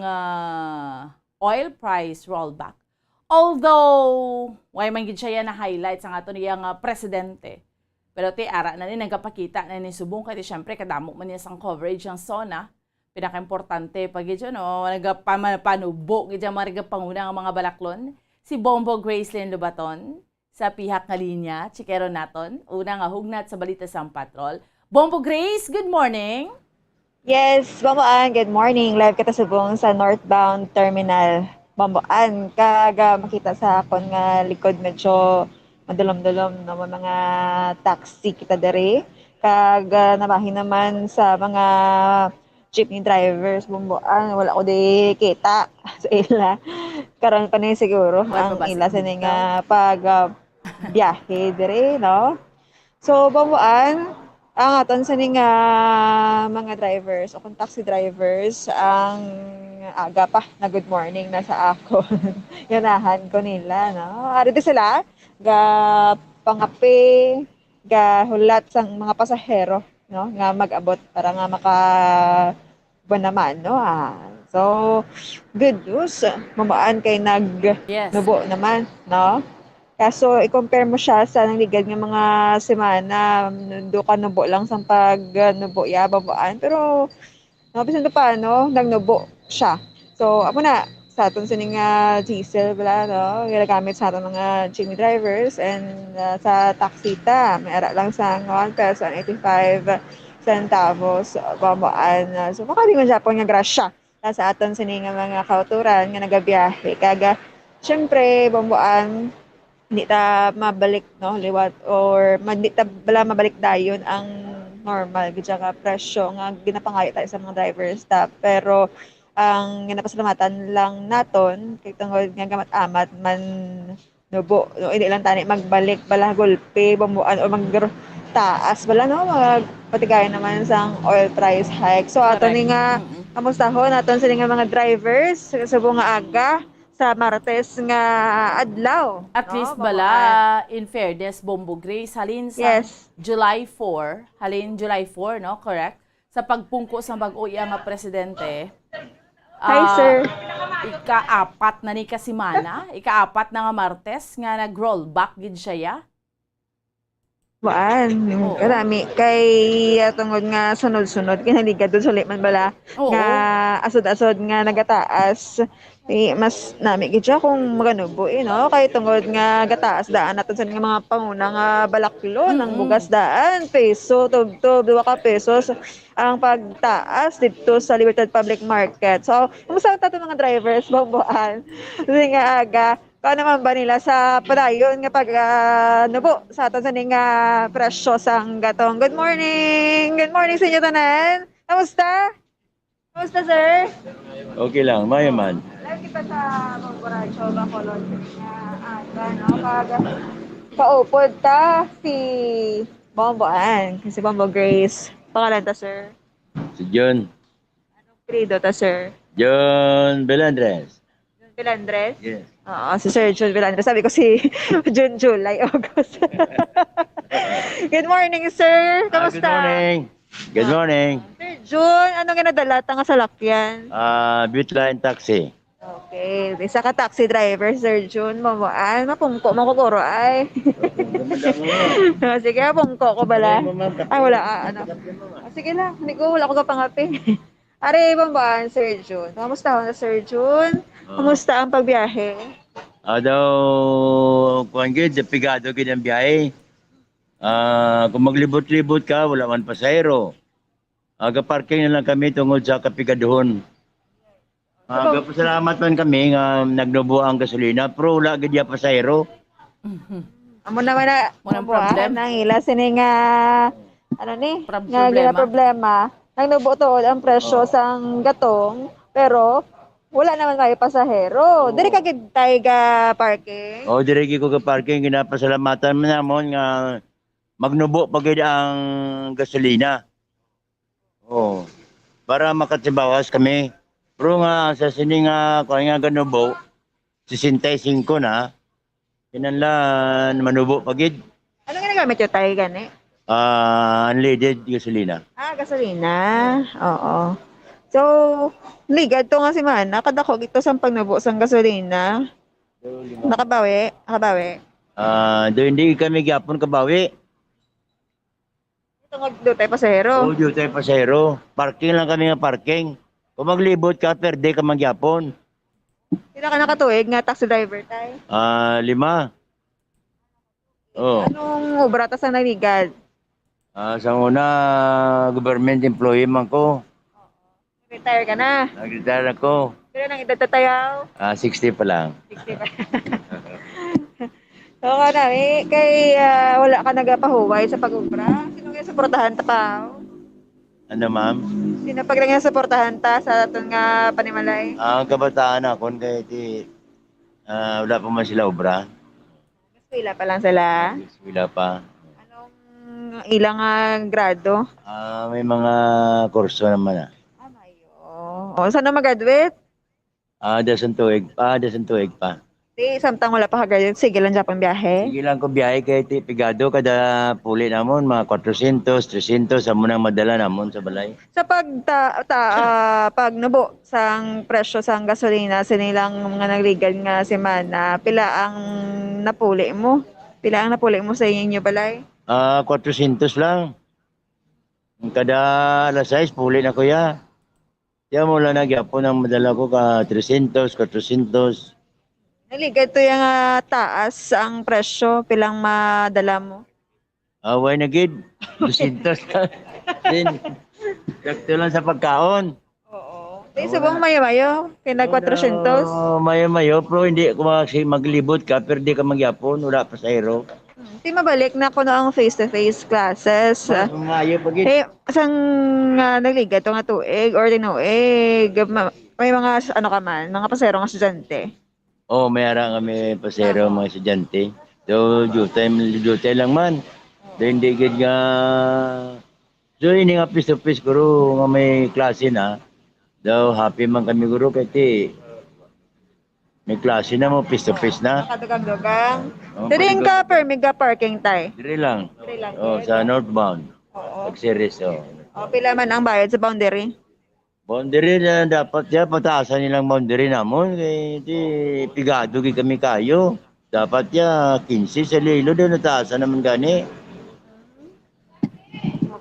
oil price rollback. Although, way man gid siya na highlights ang ato niya nga presidente. Pero ti ara na ni nagapakita na ni subong kay syempre kadamo man niya sang coverage ang SONA. Pinaka-importante pag gid no, nagapanubo gid mga panguna nga mga balaklon. Si Bombo Gracelyn Lubaton sa pihak nga linya, chikero naton. Una nga hugnat sa balita sang patrol. Bombo Grace, good morning. Yes, Bomboan, good morning. Live kita subong sa northbound terminal. Bomboan, kaga makita sa akon nga likod medyo madulom-dulom no mga taxi kita dere. Kaga nabahin naman sa mga jeepney drivers, Bomboan, wala ko di kita sa ila. Karon pa ni siguro ang ila sa nga pag biyahe dire, no? So, Bomboan, ang aton sa nga mga drivers o kung taxi drivers, ang aga pa na good morning na sa ako. Yanahan ko nila, no? Ari di sila, ga pangapi, ga hulat sang mga pasahero, no? Nga mag-abot para nga buwan naman, no? So, good news. Mamaan kay nag-nubo naman, no? Kaso, i-compare mo siya sa nangligad ng mga semana, do ka nubo lang sa pag-nubo, babaan. Pero, bisan pa, no? Nagnubo siya. So, ako na, sa aton sining diesel, no? Ginagamit sa aton mga jeepney drivers and sa taxita, may ara lang sa 1 peso and 85 centavos, babaan. So, makalingon siya po nga grasya sa aton sining mga kauturan nga nagabiyahe. Kaga, syempre, Bomboan, hindi ta mabalik no liwat or hindi ta bala mabalik dayon ang normal gid nga presyo nga ginapangayo tayo sa mga drivers pero ang ginapasalamatan lang naton kay tungod nga gamat-amat man nubo no hindi lang tani magbalik bala golpe Bomboan o magtaas bala no magpatigayon naman sang oil price hike. So ato ni nga kamustahon naton sa mga drivers sa subong nga aga sa Martes nga adlaw. At least bala, in fairness, Bombo Grace, halin sa July 4, no? Correct? Sa pagpungko sa bag-uya nga presidente. Hi, sir. Ika-apat na ni kasimana, ika-apat na nga Martes, nga nag-rollback gid siya ya. Karami. Kay tungod nga sunod-sunod, kinaligad doon sa liman bala, nga asod-asod nga nagataas. Mas nami gid siya kung maganubo no kay tungod nga gataas daan naton sa mga panguna nga balaklon ang bugas daan peso tub 2 ka pesos ang pagtaas dito sa Libertad Public Market. So kumusta ta mga drivers Bomboan kasi nga aga kung naman ba nila sa padayon nga pag nubo sa aton sa nga presyo sang gatong. Good morning sa inyo tanan. Kamusta, sir? Okay lang, mayaman. Live kita sa Bomboradio, Bacolod. Kaupod ta si Bomboan, si Bombo Grace. Pangalan ta, sir? Si John. Anong credo ta, sir? John Belandres. John Belandres? Yes. Oo, si Sir John Belandres. Sabi ko si June, July, August. Good morning, sir. Kamusta? Good morning. Good morning. Sir June, anong ginadala ta nga sa lakyan? Butline taxi. Okay, isa ka taxi driver, Sir June. Mamuan, mapungko, makukuro ay. Sige, pungko ko bala. Ay, wala, sige lang, hindi ko, wala ko kapangapi. Are, Bomboan, Sir June. Kamusta ho na, Sir June? Kamusta ang pagbiyahe? Daw, kung gid, pigado gid ang biyahe. Kung maglibot-libot ka, wala man pasahero. Parking na lang kami tungod sa kapigaduhon. Salamat man kami nga nagnubo ang gasolina, pero wala gid ya pasahero. Amo naman na, Bomboan, ang ila sini nga, nga gina problema. Nagnubo tuod ang presyo sang gatong, pero wala naman kayo pasahero. Diri ka gid tayo ga parking? Diri ko ga parking, ginapasalamatan man namon nga magnubo pagid ang gasolina. Para makatsibawas kami. Pero nga sa sini nga kung nga ganubo, 65 na, kinanlan manubo pagid. Ano ginagamit yung tayo gani? Unleaded gasolina. Gasolina. Oo. So, ligad to nga si Mana. Kadakog ito sa pagnabu sang gasolina. Nakabawi? Do hindi kami gyapon kabawi. Tungod do tayo pasahero. Do tayo pasahero. Parking lang kami nga parking. Kung maglibot ka, per day ka magyapon. Pila ka nakatuig nga taxi driver tayo? 5. Oh. Anong obra ta sa naligad? Sa una, government employee man ko. Retire ka na? Nag-retire ako. Pero nang edad tayo? 60 pa lang. 60 pa. So ka na, kay wala ka nagapahuway sa pag-ubra. Sino nga suportahan ta pa? Ano, ma'am? Sino pag lang suportahan ta sa aton nga panimalay? Ang kabataan ako, kaya wala pa man sila obra. Eskwela pa lang sila? Eskwela pa. Ilang grado? May mga kurso naman. O, saan na mag-graduate? Dasan tuig pa. Di, samtang wala pa ka-graduate, sige lang Japan biyahe? Sige lang ko biyahe kay Pigado, kada puli namon, mga 400, 300, sa munang madala namon sa balay. Sa pag nubo sang presyo sang gasolina, sinilang mga nagligal nga semana, pila ang napuli mo? Pila ang napuli mo sa inyo balay? 400 lang. Kada alas 6, puli na kuya. Kaya mula nagyapon ang madala ko ka 300, 400. Naligad to yung taas ang presyo, pilang madala mo? Away na gid, 200 lang. Din, sakto lang sa pagkaon. Di, subong mayo-mayo, kina 400. Mayo-mayo, pero hindi ko maglibot ka, pero di ka magyapon, wala pa sa hero. Di mabalik na ko ang face-to-face classes. Mayo pa gid. Sang nagliga to nga tuig or tinuig, may mga ano ka man, mga pasero nga estudyante. Mayroon kami pasero mga estudyante. So, due lang man. So, hindi gid nga. So, ini nga face-to-face guro nga may klase na. So, happy man kami guro kaya may klase na mo, face-to-face na. Kadugang-dugang. Diring ka per mega parking tayo? Dire lang. Sa northbound. Pag-series, pila man ang bayad sa boundary? Boundary na dapat pataasan nilang boundary namon. Kaya pigado kami kayo. Dapat 15 sa lilo doon nataasan naman gani.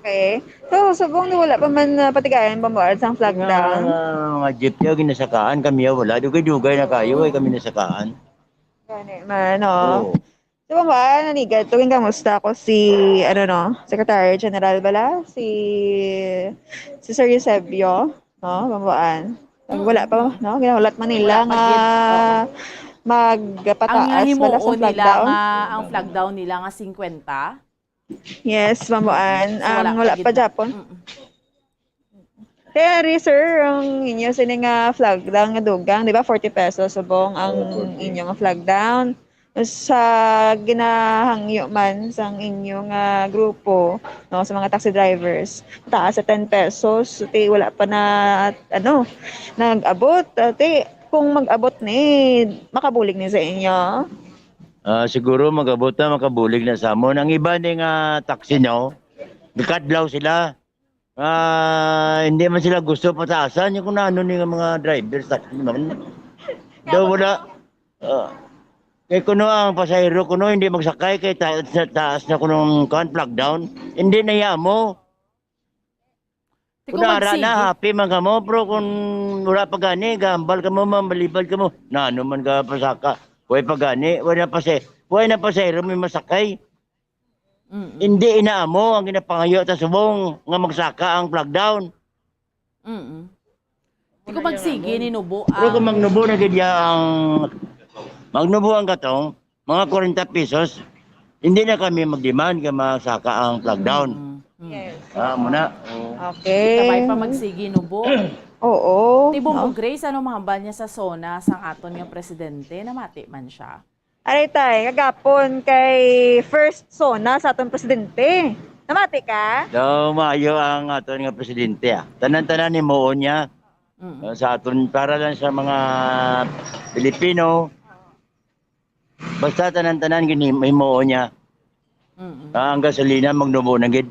Okay. So, subong wala pa man patigayan pambaad sang flag down? Mga jeep ginasakaan kami wala. Dugay-dugay na kayo kami nasakaan. Gani man, So, ba, nanigat, tuwing kamusta ko si, Secretary General bala, si Sir Eusebio, pambaan. Wala pa, ginahulat man nila nga magpataas bala sa flag down. Ang flag down nila nga 50. Yes, pambaan. Wala pa Japon. Kaya sir, ang inyo sining flag down nga dugang, di ba 40 pesos subong ang inyong flag down. Sa ginahangyo man sang inyong grupo sa mga taxi drivers, taas sa 10 pesos. Wala pa na nag-abot. Kung mag-abot ni makabulig ni sa inyo. Siguro mag-abot na makabulig na sa amon. Ang iba ning taxi nyo, nakadlaw sila. Hindi man sila gusto pataasan yung kung ano ni mga drivers taxi man. Daw wala. Kaya kuno ang pasahero kuno hindi magsakay kay taas na kunong flag down. Hindi na yamo. Kunara na happy man ka mo pero kung wala pa gani gambal ka mo malibad ka mo. Nano man ka pasaka. Way pa gani, way na pasahero may masakay. Hindi inaamo ang ginapangayo ta subong nga magsaka ang flag down. Di ko magsige ni Nubo. Pero kung magnubo na gid ang magnubo ang katong mga 40 pesos, hindi na kami mag-demand nga masaka ang flag down. Yes. Muna. Okay. Kabay pa magsige Nubo. Oo. Tibong mo Grace, ano mahambal niya sa SONA sang aton nga presidente, namati man siya. Aray tay, kagapon kay first SONA sa aton presidente. Namati ka? So, maayo ang aton nga presidente. Tanan-tanan ni moon niya sa aton para lang sa mga Pilipino. Basta tanan-tanan gini may moon niya. Ang gasolina magnubo na gid.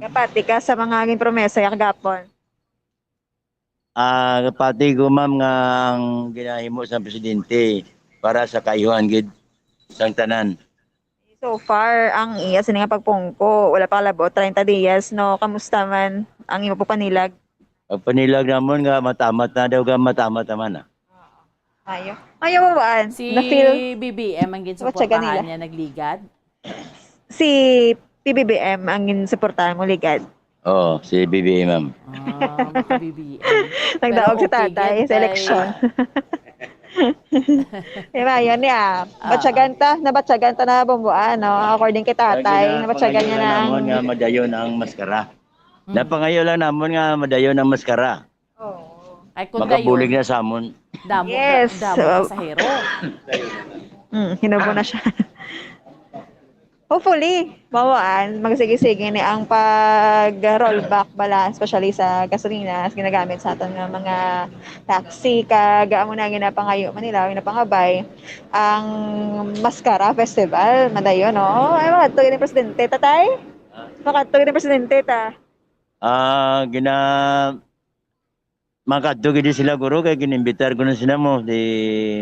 Kapati ka sa mga aging promesa ya kagapon. Pati ko ma'am nga ang ginahimo sa presidente para sa kayuhan gid sang tanan. So far, ang iya sini nga pagpungko, wala pa kalabo, 30 days, no? Kamusta man ang imo po panilag? Ang panilag namon nga matamat na daw ga matamat naman ah. Ayaw mo ba? Si Na-feel? BBM ang Watsagan ginsuportahan nila. niya nagligad. Si PBBM ang suportahan mo ligad. Oh, si BBM ma'am. Baka BBM. Nagdaog si Pero okay, tatay get sa eleksyon. Diba, yun niya. Nabatsaganta na bumbuan, no? According kay tatay, nabatsagan niya na. Namon nga madayon ang maskara. Napangayo lang namon nga madayon ang maskara. Ay, kung Makabulig na sa amon. Damo, Yes. damo sa hero. Hinubo na siya. Hopefully, mawaan, magsige-sige ni ang pag-rollback bala, especially sa gasolina, ginagamit sa aton nga mga taxi, kagaan mo na ginapangayo Manila, ginapangabay, ang Mascara Festival, madayon, no? Ay, makatugin ni Presidente, tatay? Makatugin ni Presidente, ta? Makadto gid sila guro kay kinimbitar ko na sila mo di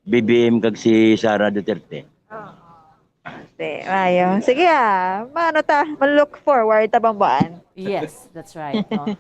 BBM kag si Sara Duterte. Ayun. Sige look forward ta bambuan. Yes, that's right. No?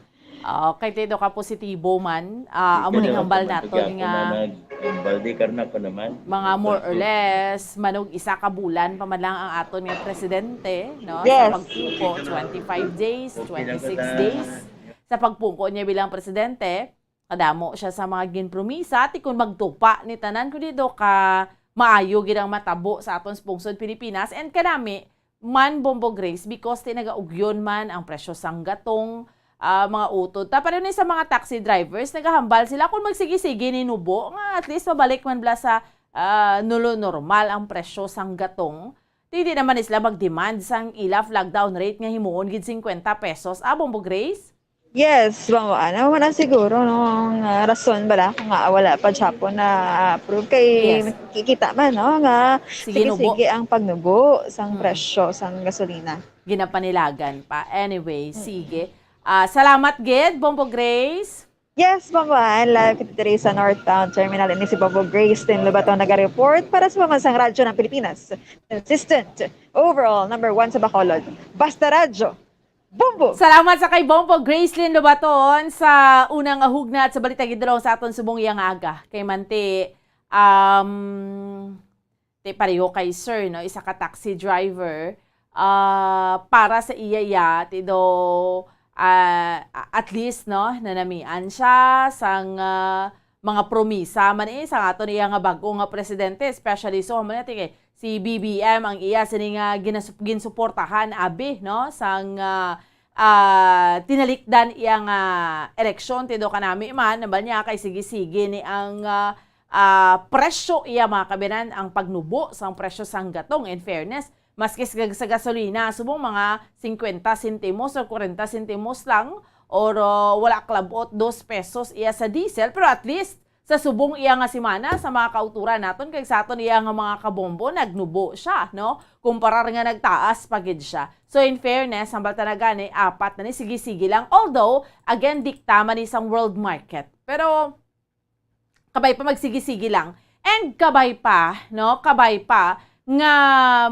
Okay, Tido ka positibo man. Amo ning hambal naton nga balde karna pa naman. mga more or less manog isa ka bulan pa man lang ang aton nga presidente, no? Yes. Sa pagpungko 25 days, 26 days sa pagpungko niya bilang presidente. Kadamo siya sa mga ginpromisa ti kun magtupa ni tanan ko dito ka maayo gid ang matabo sa aton pungsod Pilipinas and kanami man Bombo Grace because tinagaugyon man ang presyo sang gatong mga utod. Tapos ni sa mga taxi drivers, nagahambal sila kung magsigi-sige ni Nubo nga at least mabalik man bla sa nulo normal ang presyo sang gatong. Hindi naman sila mag-demand sang ila flag down rate nga himuon gid 50 pesos. Bombo Grace? Yes, bambuan. Ano man siguro, no? Ang rason bala kung nga wala pa Japon na approve kay Yes. kikita man, no? Nga Sige, nubo. sige ang pagnubo sang presyo sang gasolina. Ginapanilagan pa. Anyway, sige. Salamat gid, Bombo Grace. Yes, bambuan. Live kita diri sa Northbound Terminal. Ini si Bobo Grace din Lubaton nag-report para sa Pambansang Radyo ng Pilipinas. Consistent. Overall, number 1 sa Bacolod. Basta Radyo. Bombo! Salamat sa kay Bombo Gracelyn Lobaton sa unang ahugna at sa balita gidalaw sa aton subong iyang aga. Kay Mante, te pareho kay sir, no? Isa ka taxi driver. Para sa iya tido at least, no? Nanamian siya sang mga promisa man sa aton iya nga bago nga presidente, especially so man kay si BBM ang iya sini nga ginsuportahan abi no sang tinalikdan iyang eleksyon tido kanami man nabal niya kay sige-sige ni ang presyo iya mga kabinan ang pagnubo sang presyo sang gatong. In fairness, maski sa gasolina subong mga 50 centimos o 40 centimos lang or wala klabot 2 pesos iya sa diesel, pero at least sa subong iya nga simana sa mga kauturan naton kay sa aton iya nga mga kabombo nagnubo siya, no? Kumparar nga nagtaas pagid siya. So in fairness, ang balta na gani, apat na ni sige-sige lang. Although, again, dikta man isang world market. Pero kabay pa magsigi-sige lang. And kabay pa, no? Kabay pa nga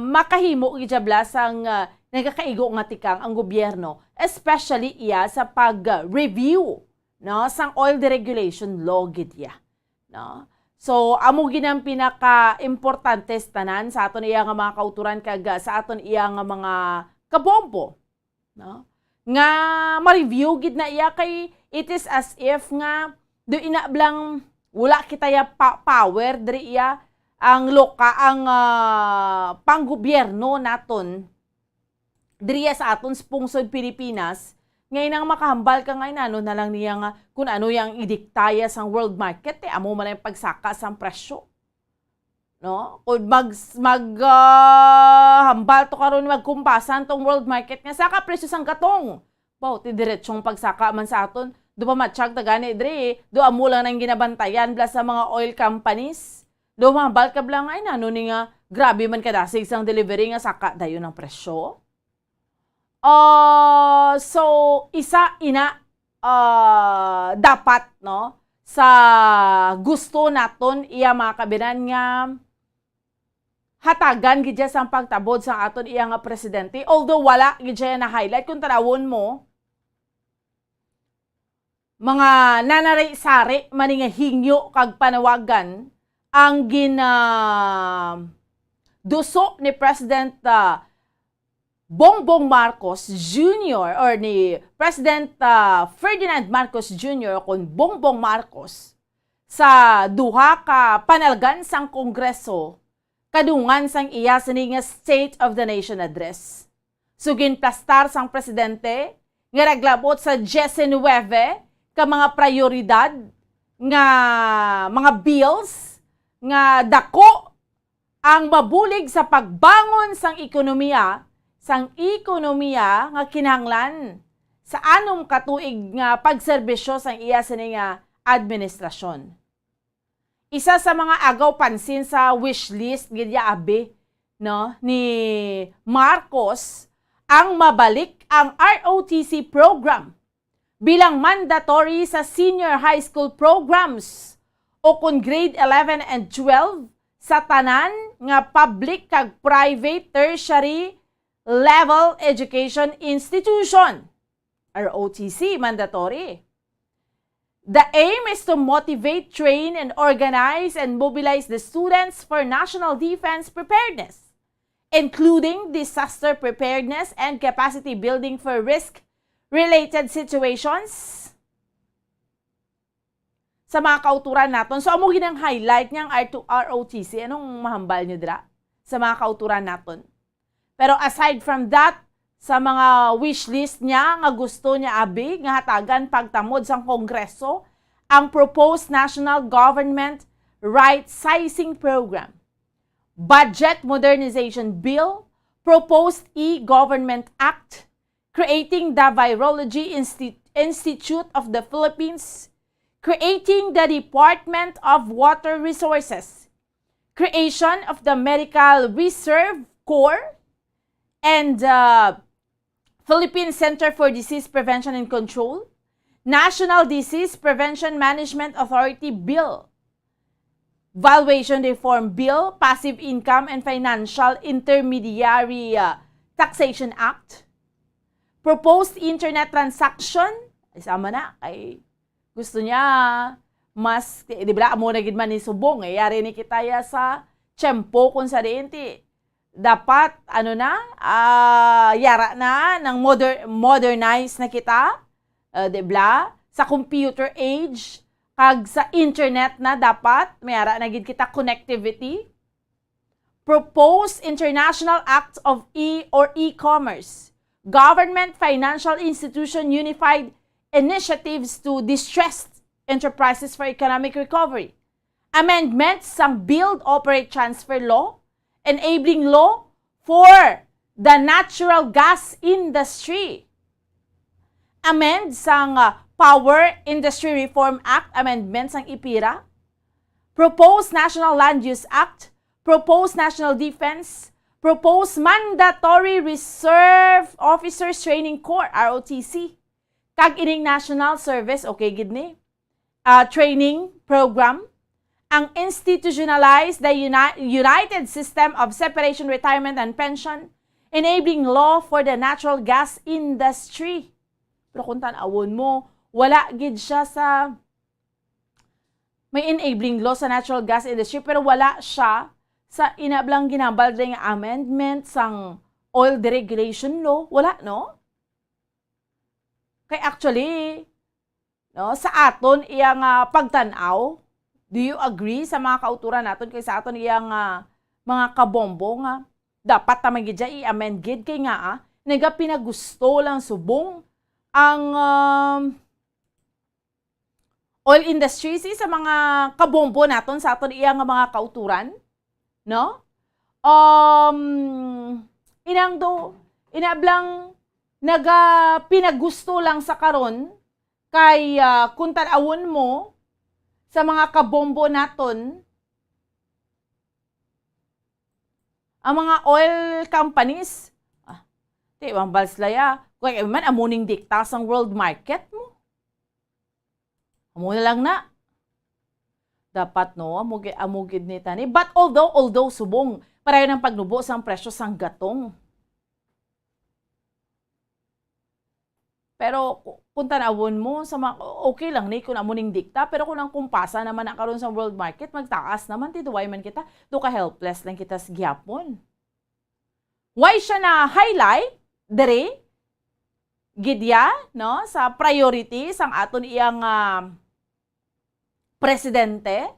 makahimo gidjabla sang nagakaigo nga tikang ang gobyerno, especially iya sa pag-review, no, sang oil deregulation law gid ya, no. So amo ginang pinaka-importante tanan sa aton iya nga mga kauturan kag sa aton iya nga mga kabombo, no, nga ma-review gid na iya kay it is as if nga do inablang wala kita ya power diri iya ang panggobyerno naton diri sa aton pungsod Pilipinas. Ngayon ang makahambal ka ngayon, ano na lang niya nga, kung ano yung idiktaya sa world market, amo man yung pagsaka sa presyo. No? Kung hambal to karon magkumpasan tong world market nga, saka presyo sang katong. Wow, ti diretsong pagsaka man sa aton, do pa matsyag ta gani, dre, do amo lang nang ginabantayan bla sa mga oil companies. Do mahambal ka blang ay, ano ni nga, Grabe man kada sa isang delivery nga saka dayon ng presyo. So isa dapat no sa gusto naton iya mga kabinan nga hatagan gid sa pagtabod sa aton iya nga presidente, although wala gid na highlight kung tanawon mo mga nanaray sari maning hingyo kag panawagan ang duso ni President Bongbong Marcos Jr. or ni President Ferdinand Marcos Jr. kung Bongbong Marcos sa duha ka panalgan sang Kongreso kadungan sang iya sini nga State of the Nation Address. Sugin plastar sang presidente nga naglabot sa 19 ka mga prioridad nga mga bills nga dako ang mabulig sa pagbangon sang ekonomiya nga kinahanglan sa anom katuig nga pagserbisyo sang iya sini nga administrasyon. Isa sa mga agaw pansin sa wish list gidya abi no ni Marcos ang mabalik ang ROTC program bilang mandatory sa senior high school programs o kung grade 11 and 12 sa tanan nga public kag private tertiary level education institution, ROTC, mandatory. The aim is to motivate, train, and organize and mobilize the students for national defense preparedness, including disaster preparedness and capacity building for risk-related situations. Sa mga kauturan naton, so amo ginang highlight niyang ROTC, anong mahambal niyo dira sa mga kauturan naton? Pero aside from that, sa mga wish list niya nga gusto niya abi nga hatagan pagtamod sang Kongreso ang proposed National Government Right-Sizing Program, Budget Modernization Bill, proposed E-Government Act, creating the Virology Institute of the Philippines, creating the Department of Water Resources, creation of the Medical Reserve Corps, and Philippine Center for Disease Prevention and Control, National Disease Prevention Management Authority Bill, Valuation Reform Bill, Passive Income and Financial Intermediary Taxation Act, Proposed Internet Transaction, isama na, kay gusto niya mas, di ba, amo na gid man ni subong, yari ni kitaya sa tiyempo kung sa diinti. Dapat yara na ng modernize na kita, dibla, sa computer age kag sa internet na dapat mayara na gid kita connectivity. Proposed International Act of E-Commerce, Government Financial Institution Unified Initiatives to Distressed Enterprises for Economic Recovery, amendments sang Build, Operate, Transfer Law, enabling law for the natural gas industry. Amend sang Power Industry Reform Act, amendments sang IPIRA. Proposed National Land Use Act, proposed National Defense, proposed Mandatory Reserve Officers Training Corps, ROTC. Kag ining National Service, okay gid ni, training program, ang institutionalize the United System of Separation, Retirement, and Pension, enabling law for the natural gas industry. Pero kung tanawon mo, wala gid siya sa may enabling law sa natural gas industry, pero wala siya sa inablang ginambal ng amendment sang oil deregulation law. Wala, no? Kay actually, no, sa aton iyang pagtanaw, do you agree sa mga kauturan naton kay sa aton iyang mga kabombo nga dapat tamang gid i-amend gid kay nga naga pinagusto lang subong ang oil industry sa mga kabombo naton sa aton iyang mga kauturan, no? Inablang naga pinagusto lang sa karon kay kung tan-awon mo sa mga kabombo naton, ang mga oil companies, di bang balslaya, kaya man amuning dikta sang world market mo. Amo na lang na. Dapat no, amugid ni tani. But although subong, pareho ng pagnubo sang presyo sang gatong. Pero kung tanawon mo, okay lang ni kung amuning dikta, pero kung ang kumpasa naman na karon sa world market, magtaas naman, tiduway man kita, do ka helpless lang kita sa gyapon. Why siya na highlight, dere, gidya, no, sa priority, sang aton iyang presidente.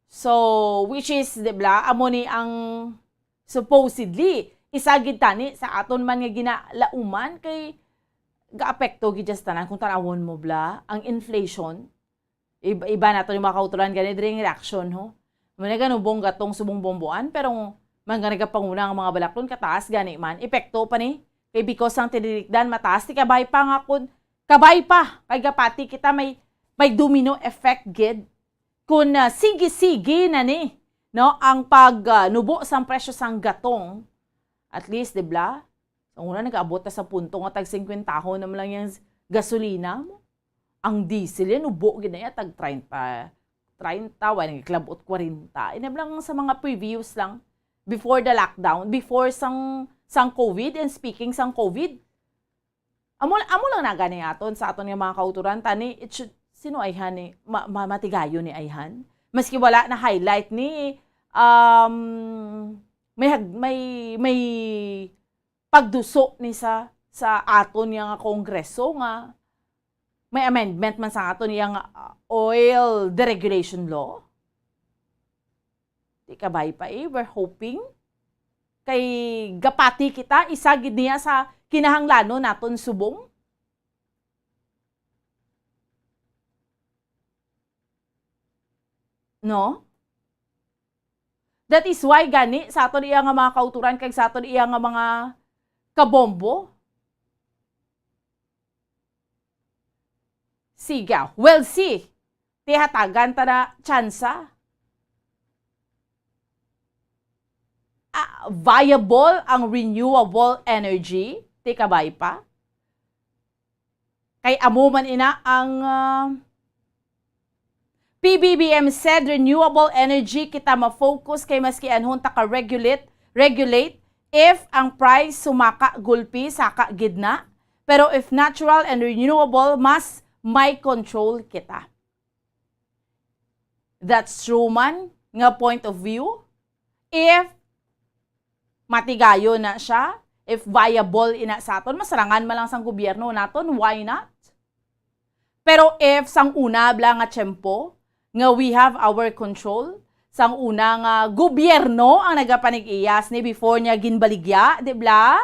So, which is, diba, amo ni ang supposedly, isagid tani sa aton man nga ginalauman kay gaapekto gidya sa tanan kung tanawon mo bla ang inflation iba nato ni mga kautulan gani dring reaction ho man ganubong gatong subong bomboan pero man gani panguna ang mga balaklon kataas gani man epekto pa ni kay because ang tinidikdan mataas ti kabay pa nga kun kabay pa kay gapati kita may domino effect gid kun sige-sige na ni no ang pagnubo sang presyo sang gatong at least di bla ang una, nag-aabot na sa punto nga tag 50 naman lang yung gasolina mo. Ang diesel yan, ubo ginaya, tag 30, wala nag-klabot 40. Inablang sa mga previews lang, before the lockdown, before sang COVID, and speaking sang COVID, amo lang na gani aton sa aton nga mga kauturan, tani, it should, sino ayhan ni, matigayo ni ayhan? Maski wala na highlight ni, may pagduso ni sa aton yang kongreso nga may amendment man sa aton yang oil deregulation law. Di kabay pa we're hoping kay gapati kita isagid niya sa kinahanglanon naton subong. No? That is why gani sa aton iya nga mga kauturan kay sa aton iya nga mga kabombo. Sigaw. Well, see. Tihatagan ta na tsansa. Viable ang renewable energy. Ti kabay pa. Kay amo man ina ang PBBM said renewable energy kita ma-focus kay maski anhon ta ka-regulate if ang price sumaka gulpi saka gidna, pero if natural and renewable, mas may control kita. That's true man, nga point of view. If matigayo na siya, if viable ina sa aton, masarangan man lang sang gobyerno naton, why not? Pero if sang una bla nga tiyempo, nga we have our control, sang una nga gobyerno ang nagapanig-iyas ni before niya ginbaligya, di bla?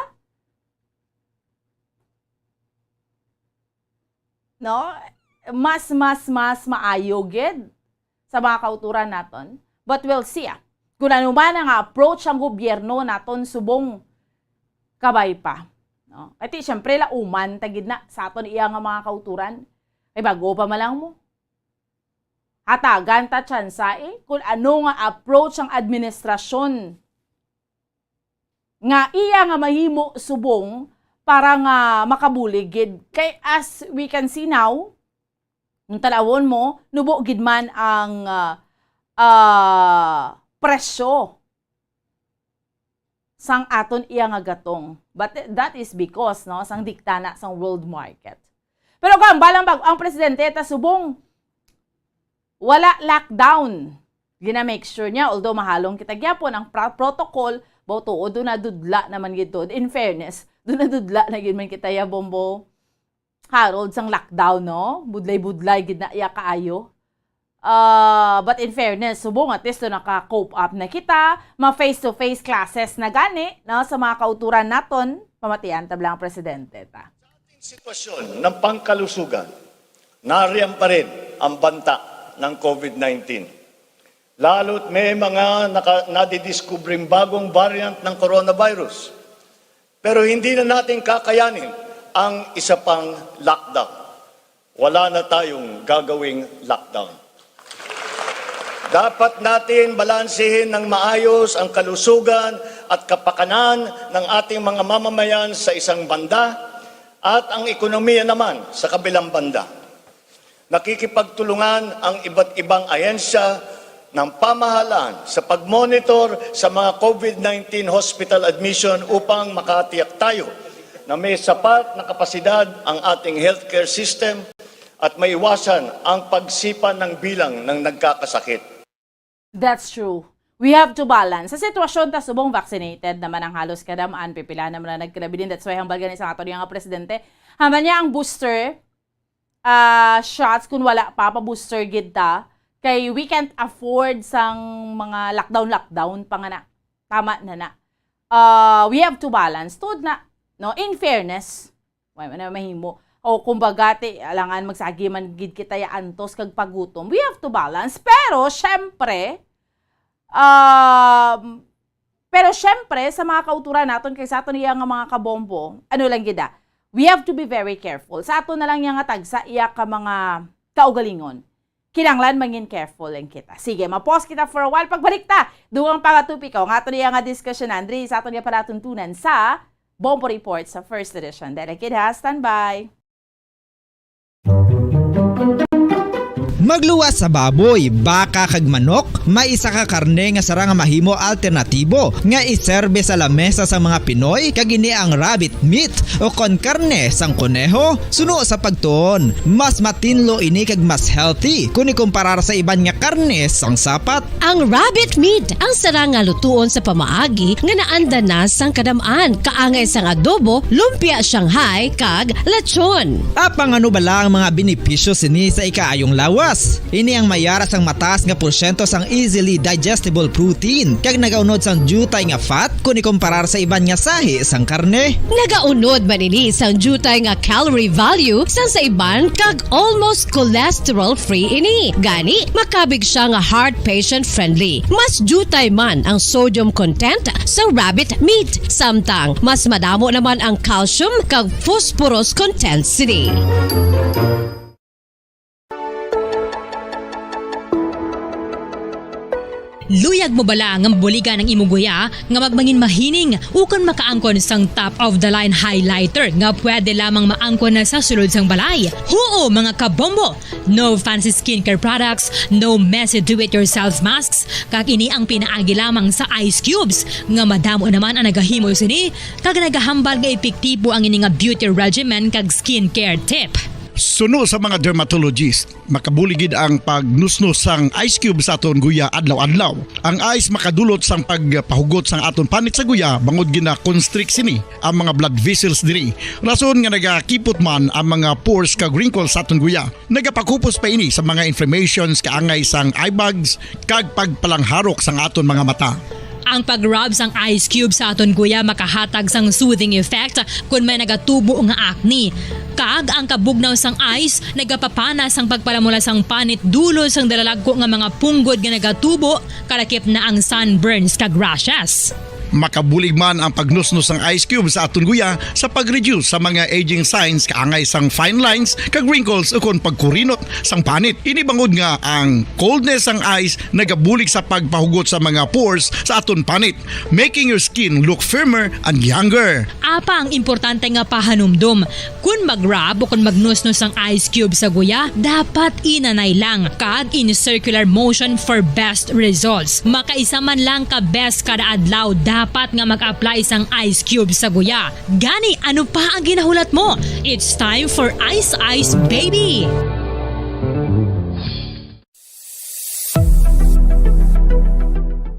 No? Mas maayo gid sa mga kauturan naton. But we'll see. Kung ano man ang approach ang gobyerno naton subong kabay pa. No? Kasi syempre lauman tagid na sa aton iya nga mga kauturan. Ay bago pa malang mo. Hatagan ta tsansa kung ano nga approach ang administrasyon nga iya nga mahimo subong para nga makabuligid. Kay as we can see now, nung talawon mo, nubo gid man ang presyo sang aton iya nga gatong. But that is because no sang diktana sang world market. Pero gambalang bag ang presidente ta subong wala lockdown. Gina-make sure niya, although mahalong kita gyapon ang protocol, tuod do na dudla naman gito. In fairness, do na dudla na gid man kita ya bombo. Harold sang lockdown, no? Budlay-budlay gid na iya kaayo. But in fairness, subong at least naka-cope up na kita, ma-face-to-face classes na gani, no? Sa mga kauturan naton, pamatian tablang presidente ta. Sitwasyon ng pangkalusugan, nariyan pa rin ang banta ng COVID-19. Lalo't may mga nadidiscovering bagong variant ng coronavirus. Pero hindi na natin kakayanin ang isa pang lockdown. Wala na tayong gagawing lockdown. Dapat natin balansehin ng maayos ang kalusugan at kapakanan ng ating mga mamamayan sa isang banda at ang ekonomiya naman sa kabilang banda. Nakikipagtulungan ang iba't ibang ahensya ng pamahalaan sa pagmonitor sa mga COVID-19 hospital admission upang makatiyak tayo na may sapat na kapasidad ang ating healthcare system at maiwasan ang pagsipa ng bilang ng nagkakasakit. That's true. We have to balance. Sa sitwasyon ta subong vaccinated naman ang halos kadamaan, pipila naman na nagkrabilin. That's why hambal gani sa ato nga presidente. Haman niya ang booster shots kung wala pa booster gid ta. Kay we can't afford sang mga lockdown pa nga na. Tama na. We have to balance. Tuod na, no? In fairness, mahimo. O kumbaga, alangan magsagi man gid kita ya antos kag pagutom. We have to balance. Pero, syempre, sa mga kauturan naton kay sa aton iya nga mga kabombo, ano lang gida, we have to be very careful. Sa aton na lang yang tagsa iya ka mga kaugalingon. Kinanglan mangin careful lang kita. Sige, ma-pause kita for a while. Pagbalik ta, duwang pangatupikaw. Nga ito niya nga discussion, Andre. Sa ito niya paratuntunan sa Bombo Report sa first edition. Dahil kid ha, standby. Magluwas sa baboy, baka kag manok, may isa ka karne nga sara nga mahimo alternatibo nga iserbe sa lamesa sa mga Pinoy kag ini ang rabbit meat o kon karne sang kuneho. Suno sa pagtuon, mas matinlo ini kag mas healthy kung ikumparar sa iban nga karne sang sapat. Ang rabbit meat ang sara nga lutuon sa pamaagi nga naanda na sang kadamaan, kaangay sang adobo, lumpia Shanghai kag lechon. Apang ano bala ang mga benepisyo sini sa ikaayong lawas? Ini ang mayara sang mataas nga porsyento sang easily digestible protein kag nagaunod sang jutay nga fat kung ikumparar sa iban nga sahi sang karne. Nagaunod man ini sang jutay nga calorie value sang sa iban kag almost cholesterol free ini. Gani makabig siya nga heart patient friendly. Mas jutay man ang sodium content sa rabbit meat, samtang mas madamo naman ang calcium kag phosphorus content sini. Luyag mo bala nga buligan ng imuguya nga magmangin mahining ukon makaangkon sang top of the line highlighter nga pwede lamang maangkon na sa sulod sang balay. Huo mga kabombo! No fancy skincare products, no messy do-it-yourself masks, kag ini ang pinaagi lamang sa ice cubes nga madamo naman ang nagahimo sini kag nagahambal nga epektibo ang ini nga beauty regimen kag skincare tip. Suno sa mga dermatologist, makabuligid ang pagnusnos sang ice cube sa aton guya adlaw-adlaw. Ang ice makadulot sang pagpahugot sang aton panit sa guya bangod gina constrict sini ang mga blood vessels diri. Rason nga nagakipot man ang mga pores kag wrinkles sa aton guya. Nagapakupos pa ini sa mga inflammations kaangay sang eye bags kag pagpalangharok sang aton mga mata. Ang pag-rub sang ice cube sa aton guya makahatag sang soothing effect kung may nagatubo nga acne. Kag ang kabugnaw sang ice nagapapana sang pagpalamula sang panit dulo sang dalalagko nga mga punggod nga nagatubo kalakip na ang sunburns kag rashes. Makabulig man ang pagnusnos ng ice cube sa aton guya sa pag-reduce sa mga aging signs kaangay sang fine lines kag wrinkles ukon pagkurinot sang panit. Ini bangod nga ang coldness sang ice nagabulig sa pagpahugot sa mga pores sa aton panit, making your skin look firmer and younger. Apa ang importante nga pahanumdum, kung mag-rub o kung magnusnos ang ice cube sa guya, dapat inanay lang kag in circular motion for best results. Makaisa man lang ka best kada adlaw, dapat nga mag-apply sang ice cube sa guya. Gani, ano pa ang ginahulat mo? It's time for Ice Ice Baby!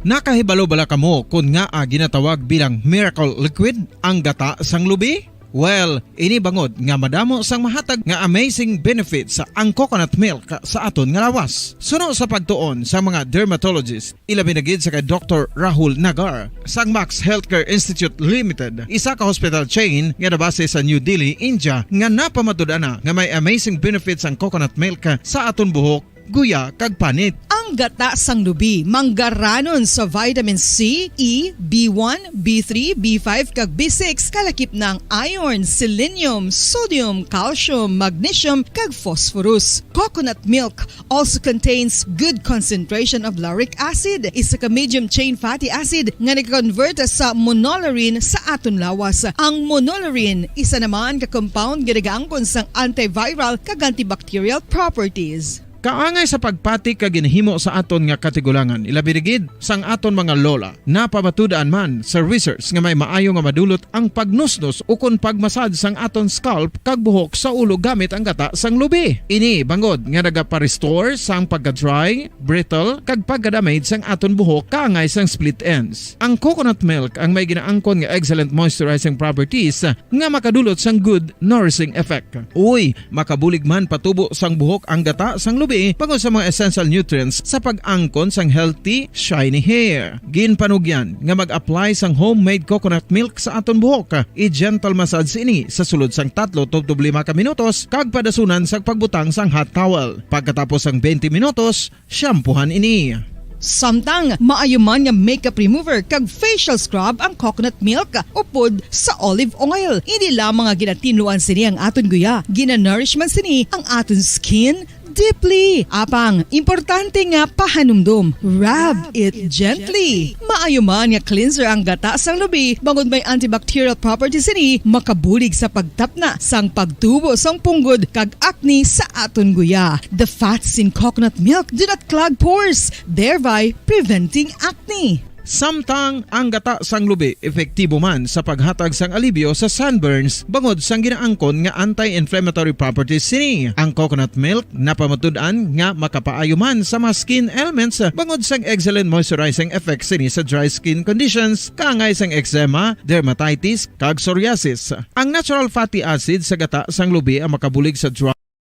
Nakahibalo bala kamo kung nga ginatawag bilang miracle liquid ang gata sang lubi? Well, ini bangod nga madamo sang mahatag nga amazing benefits sa ang coconut milk sa aton nga lawas. Suno sa pagtuon sa mga dermatologist, ilabi na gid sa kay Dr. Rahul Nagar sang Max Healthcare Institute Limited, isa ka hospital chain nga nabase sa New Delhi, India, nga napamatud-ana nga may amazing benefits ang coconut milk sa aton buhok guya kag panit. Ang gata sang lubi manggaranon sa vitamin C, E, B1, B3, B5 kag B6 kalakip ng iron, selenium, sodium, calcium, magnesium kag phosphorus. Coconut milk also contains good concentration of lauric acid, isa ka medium chain fatty acid nga nag-convert sa monolaurin sa aton lawas. Ang monolaurin isa naman ka compound ginagamit sang antiviral kag antibacterial properties. Kaangay sa pagpati kag ginhimo sa aton nga katigulangan, ilabirigid sang aton mga lola na pamatudaan man sa research nga may maayo nga madulot ang pagnusnos o kon pagmasad sang aton scalp kag buhok sa ulo gamit ang gata sang lubi. Ini bangod nga nagapa-restore sang pagka-dry, brittle kag pagka-damage sang aton buhok kaangay sang split ends. Ang coconut milk ang may ginaangkon nga excellent moisturizing properties nga makadulot sang good nourishing effect. Uy, makabulig man patubo sang buhok ang gata sang lubi pagod sa mga essential nutrients sa pag-angkon sang healthy, shiny hair. Ginpanugyan nga mag-apply sang homemade coconut milk sa aton buhok. I-gentle massage ini sa sulod sang 3 to 5 ka minutos kag padasunan sa pagbutang sang hot towel. Pagkatapos sang 20 minutos, shampoohan ini. Samtang maayuman nga makeup remover kag facial scrub ang coconut milk upod sa olive oil. Hindi lamang nga ginatinluan sini ang aton guya, gina-nourishman sini ang aton skin deeply. Apang, importante nga pahanumdum. Rub it gently. Maayuman nga cleanser ang gata sang lubi, bangod may antibacterial properties ini, makabulig sa pagtapna sang pagtubo sang punggod kag acne sa aton guya. The fats in coconut milk do not clog pores, thereby preventing acne. Samtang ang gata sang lubi epektibo man sa paghatag sang alibyo sa sunburns bangod sang ginaangkon nga anti-inflammatory properties sini. Ang coconut milk napamatud-an nga makapaayo man sa mga skin ailments bangod sang excellent moisturizing effects sini sa dry skin conditions kaangay sang eczema, dermatitis kag psoriasis. Ang natural fatty acid sa gata sang lubi ang makabulig sa dry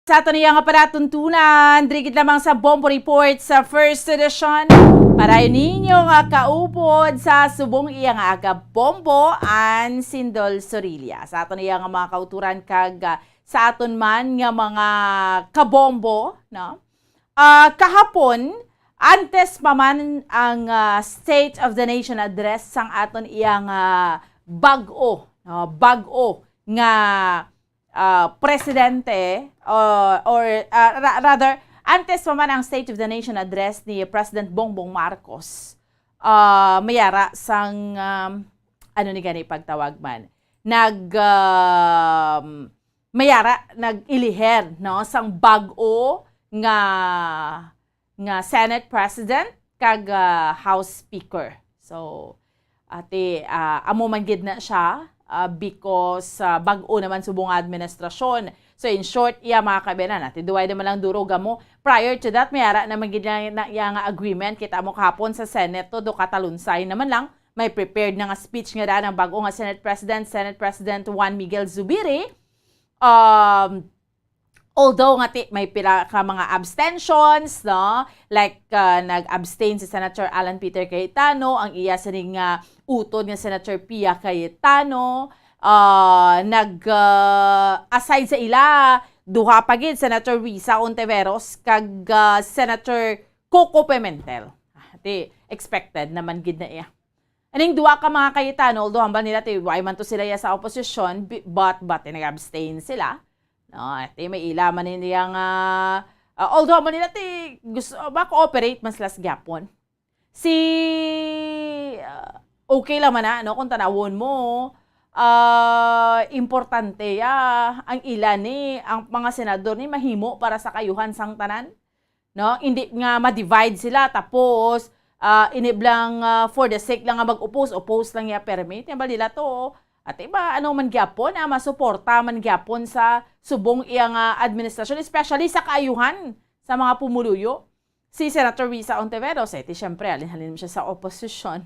Sa ato niya nga palatuntunan, drigid lamang sa Bombo Report sa first edition. Para ninyo nga kaupod sa subong iya nga aga Bombo and Sindol Sorilia. Sa ato niya nga mga kauturan kag sa aton man nga mga kabombo. No? Kahapon, antes pa man ang State of the Nation address sang aton iya nga bag-o. Bag-o nga presidente rather antes pa man ang State of the Nation address ni President Bongbong Marcos mayara sang ano ni gani pagtawag man mayara nag-iliher no sang bag-o nga Senate President kag House Speaker. So ate amo man gid na siya because bag-o naman subong administrasyon. So in short, iya mga kabenan natin, duway naman lang durog mo. Prior to that, mayara na magiging nga agreement kita mo kahapon sa Senate to do katalunsay naman lang. May prepared na nga speech nga daan ng bag-o nga Senate President Juan Miguel Zubiri. Although nga may pila ka mga abstentions, no? Like nag-abstain si Senator Alan Peter Cayetano, ang iya sining utod nga Senator Pia Cayetano, aside sa ila, duha pa gid Senator Risa Ontiveros kag Senator Coco Pimentel. Expected naman gid na iya. Aning duha ka mga Cayetano, although hambal nila why man to sila sa opposition, but nag-abstain sila. No, may ilaman nila nga although man nila gusto ma-cooperate mas las gyapon. Okay lang man na no kung tanawon mo importante ang ilan ni ang mga senador ni mahimo para sa kayuhan sang tanan. No, hindi nga ma-divide sila tapos iniblang for the sake lang nga mag-oppose lang ya permit. Yan ba nila to? At iba, ano man gyapon, masuporta man gyapon sa subong iyang administrasyon, especially sa kaayuhan sa mga pumuluyo. Si Senator Risa Ontiveros, siyempre, alin-halin siya sa opposition.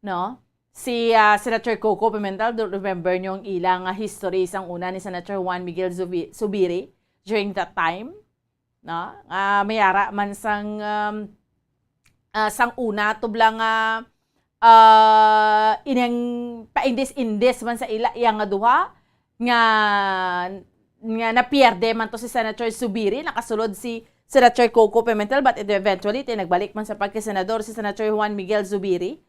No? Si Senator Coco Pimentel, remember niyo yung ilang history isang una ni Senator Juan Miguel Zubiri during that time. No? Mayara man sang una, tublang inang paindis man sa ila yang duha nga napierde man to si Senator Zubiri, nakasulod si Senator Coco Pimentel, but eventually nagbalik man sa pagkasenador si Senator Juan Miguel Zubiri.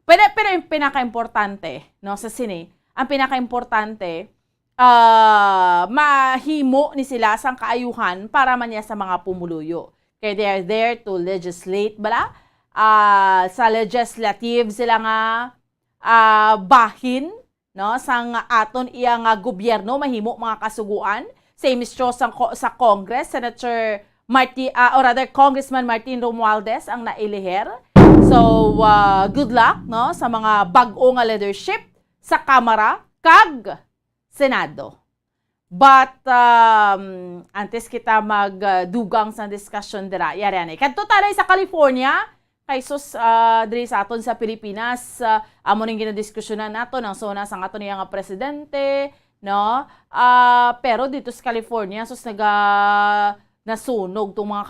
Pero yung pinaka-importante, no, sa sine, ang pinaka-importante, mahimo ni sila sang kaayuhan para man niya sa mga pumuluyo. Kaya they are there to legislate, bala? Sa legislative sila nga bahin, no, sang aton iya nga gobyerno mahimo mga kasuguan. Same is true sa Congress, Senator Congressman Martin Romualdez ang nailiher. So, good luck, no, sa mga bag-o nga leadership sa Kamara kag Senado. But, antes kita magdugang sa discussion dira, yari. Kadto talay sa California, kay sus, diri sa aton sa Pilipinas, amo ning ginadiskusyonan nato ng zona sang aton nga presidente, no? Pero dito sa California, sus nasunog tong mga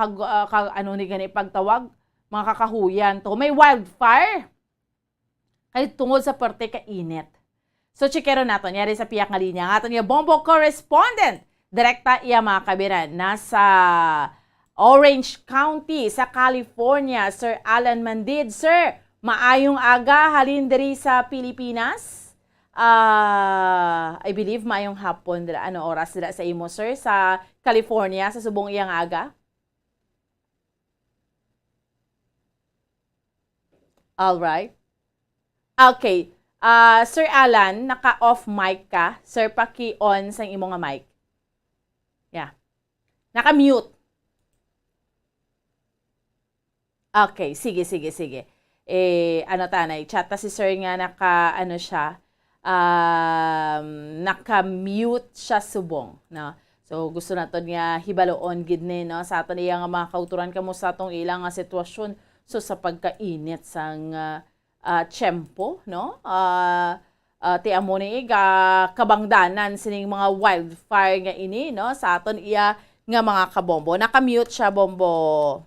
ano ni gani pagtawag, mga kakahuyan to. May wildfire. Kay tungod sa parte ka init. So, chikero naton, yari sa piyak nga linya. Ang aton yung Bombo correspondent, direkta iya mga kabiran, nasa Orange County, sa California, Sir Alan Mandid. Sir, maayong aga, halin diri sa Pilipinas. I believe maayong hapon, ano oras dira sa imo, sir, sa California, sa subong iyang aga? Alright. Okay. Sir Alan, naka-off mic ka. Sir, paki-on sa imo nga mic. Yeah. Naka-mute. Okay, sige. Tanay, chat si sir nga naka-mute siya subong, no? So, gusto naton nga hibaloon gid ni, no, sa aton iya nga mga kauturan kamo sa atong ilang nga sitwasyon. So, sa pagkainit sang tiyempo, no? Ti amo ni kabangdanan sining mga wildfire nga ini, no, sa aton iya nga mga kabombo. Naka-mute siya, Bombo.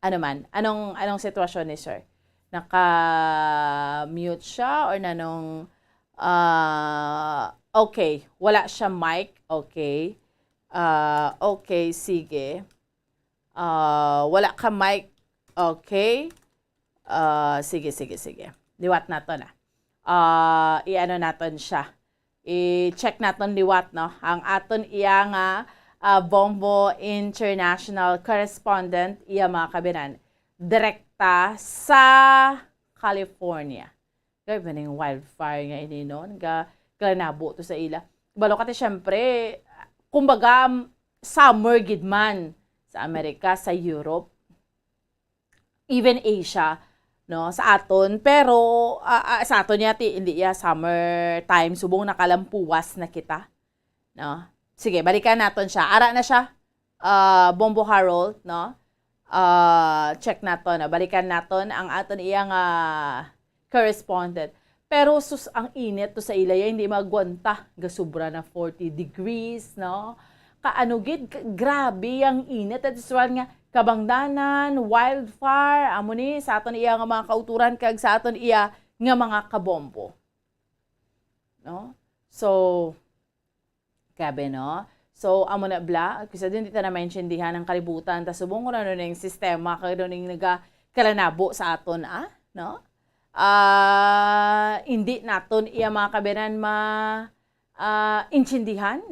Ano man? Anong sitwasyon ni sir? Naka-mute siya or nanong okay, wala siya mic. Okay. Okay, sige. Wala ka mic. Okay. Sige. Liwat naton i-ano naton siya. I-check naton liwat, no? Ang aton iya nga Bombo International Correspondent, iya mga kabinan, direkta sa California. Kaya ba yung wildfire nga ini noon? Kalanabo to sa ila. Balo kati syempre, kumbaga, summer gidman sa Amerika, sa Europe, even Asia, no, sa aton. Pero, sa aton yati, hindi ya summer time, subong nakalampuwas na kita. No? Sige, balikan naton siya. Ara na siya, Bombo Harold, no? Check naton. Balikan naton ang aton iyang correspondent. Pero sus, ang init to sa ilaya, hindi magwanta. Gasubra na 40 degrees, no? Kaanugid, grabe ang init. At isuan nga, kabangdanan, wildfire, amo ni, sa aton iya nga mga kauturan, kag sa aton iya nga mga kabombo. No? So, grabe, no? So, amo na bla, kasi din dito na maintindihan ang kalibutan, tas subong ko na yung sistema, kaya doon yung nagkalanabo sa aton, no? Hindi naton iya mga kabinan intindihan.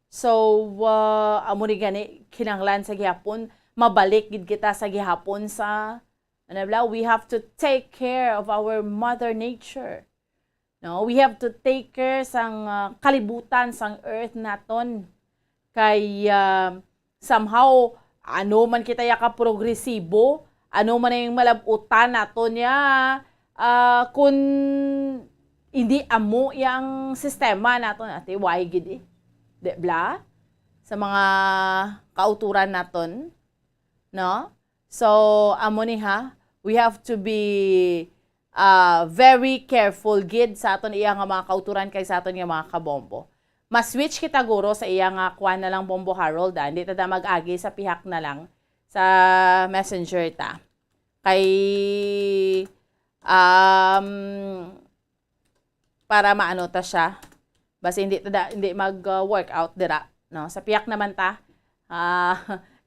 So, amo ni gani, kinanglan sa gihapon, mabalik gid kita sa gihapon sa, ano bla, we have to take care of our mother nature. No, we have to take care sang kalibutan sang earth naton. Kay somehow ano man kita ya ka progresibo, ano man yung malabutan naton ya kun hindi amo yang sistema naton ati why gid de bla sa mga kauturan naton, no? So amo ni we have to be very careful gid sa aton iya nga mga kauturan kay sa aton nga mga kabombo. Mas-switch kita guro sa iya nga kuan na lang Bombo Harold, hindi ta mag-agi sa pihak na lang sa messenger ta. Kay para maano ta siya. Basta hindi mag-workout dira, no? Sa pihak naman ta.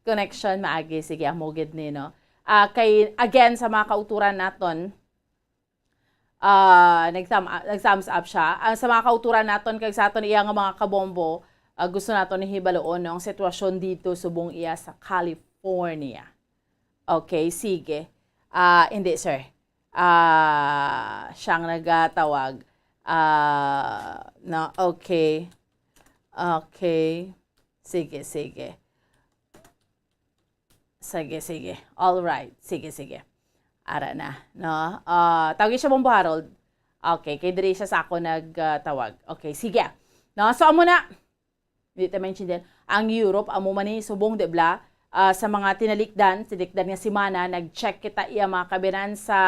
connection maagi. Sige, amogid ni, no? Kay, again, sa mga kauturan naton, nag-thumbs up siya. Sa mga kauturan naton, kay sa aton iya nga mga kabombo, gusto naton hibaloon ang sitwasyon dito subong iya sa California. Okay, sige. Hindi, sir. Siyang nagatawag. No, okay. Okay. Sige, sige. Sige, sige. All right. Sige, sige. Ara na, no? Tawagin siya Bombo Harold. Okay, kay diri siya sa ako nagtawag. Okay, sige. No, so amo na. Dito mention din ang Europe amo man ni subong debla sa mga tinalikdan nga si Mana nag-check kita iya mga kabinan sa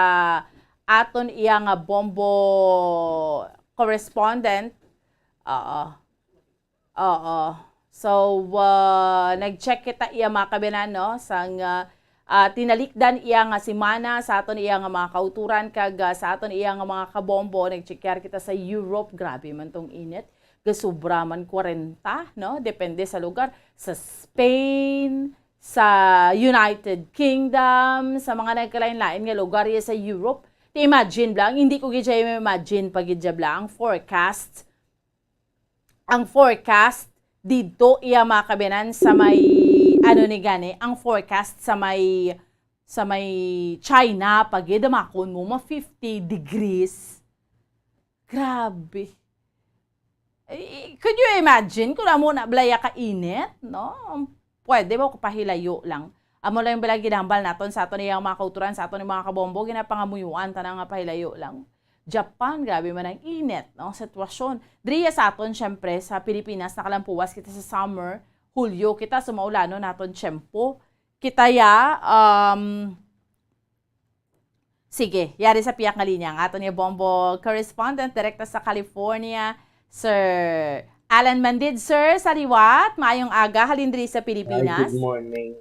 aton iya nga bombo correspondent. So nag-check kita iya mga kabinan, no, sang tinalikdan iya nga si Mana sa aton iya nga mga kauturan kag sa aton iya nga mga kabombo nag-checkar kita sa Europe. Grabe man tong init. Gasubra man 40, no? Depende sa lugar. Sa Spain, sa United Kingdom, sa mga nagkalain-lain nga lugar sa Europe. Imagine lang, hindi ko gidya imagine pag gidya ang forecast. Ang forecast dito iya makabinan sa may ano ni gani, ang forecast sa may China pag idamakon mo 50 degrees. Grabe. Could you imagine kung amo na blaya ka init, no? Pwede mo kapahilayo lang. Amo lang yung bilang ginambal naton sa aton iyang mga kauturan, sa aton yung mga kabombo, ginapangamuyuan, tanang nga pahilayo lang. Japan, grabe man ang init, no? Sitwasyon. Driya sa aton, syempre, sa Pilipinas, nakalampuwas kita sa summer, Hulyo, kita sa maulano naton tiyempo. Kita sige, yari sa piyak nga linya. Ang aton yung bombo correspondent, direkta sa California, Sir Alan Mandid, sir, sa liwat. Maayong aga, halindri sa Pilipinas. Good morning.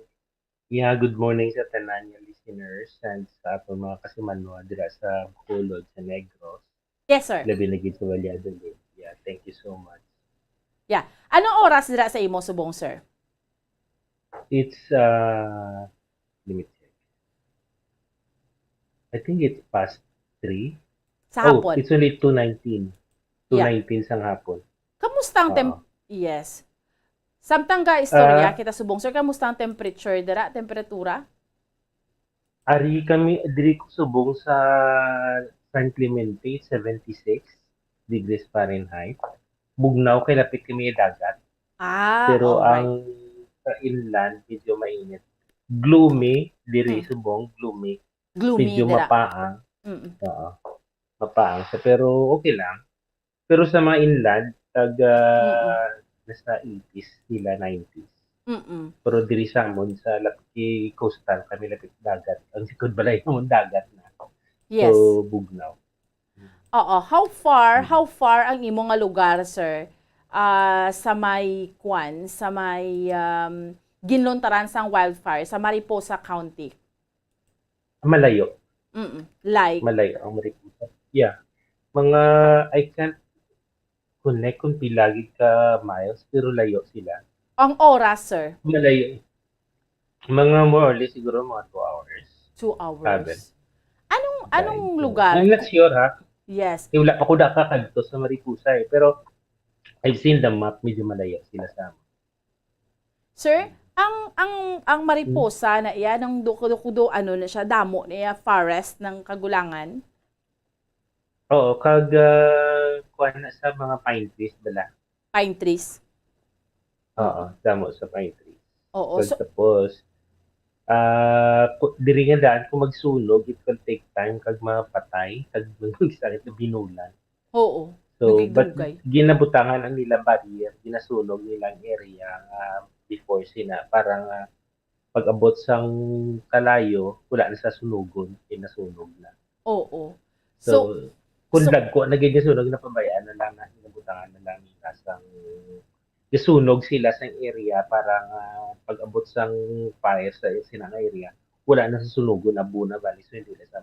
Yeah, good morning sa tanan niya listeners and sa ato mga kasimanwa dira sa Bacolod, sa Negros. Yes, sir. Labi lagi sa Valladolid. Yeah, thank you so much. Yeah. Anong oras dira sa imo subong, sir? It's let me check. I think it's past 3. Sa hapon. It's only 2:19. 2:19 sang hapon. Kamusta ang yes. Samtang ga istorya kita subong, sir, kamusta ang temperature dira, temperatura? Ari kami diri ko subong sa San Clemente, 76 degrees Fahrenheit. Bugnaw kay lapit kami dagat. Pero ang sa inland medyo mainit. Gloomy diri subong, gloomy. Medyo dira. mapaang. Mapaang siya, pero okay lang. Pero sa mga inland, nasa 80s, sila 90s. Pero diri sa amon, sa lapit coastal, kami lapit dagat. Ang sikod balay mo dagat na. Yes. So, bugnaw. Oo. How far ang imo nga lugar, sir, sa may sa may ginlontaran sang wildfire, sa Mariposa County? Malayo. Like? Malayo ang Mariposa. Yeah. Mga, I can't connect kung pilagi ka miles, pero layo sila. Ang oras, sir? Malayo. Mga more or less, siguro mga 2 hours. 2 hours. Travel. Anong lugar? I'm not sure, ha? Yes. Wala pa ko nakakagto sa Mariposa, eh. Pero, I've seen the map, medyo malayo sila sa amin. Sir, ang Mariposa na iya, ng dukudo, ano na siya, damo na iya, forest ng Kagulangan? Oo, kuha na sa mga pine trees bala. Pine trees? Oo, damo sa pine trees. Oo. Tapos, diri nga daan kung magsunog, it will take time kag mapatay, kag magsakit na binulan. Oo. So, but ginabutangan ang nila barrier, ginasunog nilang area before sina, parang pag abot sang kalayo, wala na sa sunugon, kinasunog na. Oo. So kung dagko nagigisunog na pabayaan na lang ginabutangan na lang nasang gisunog sila sa area parang pag-abot sang fire sa sinang area wala na sa sunugon na buna bali so hindi na sa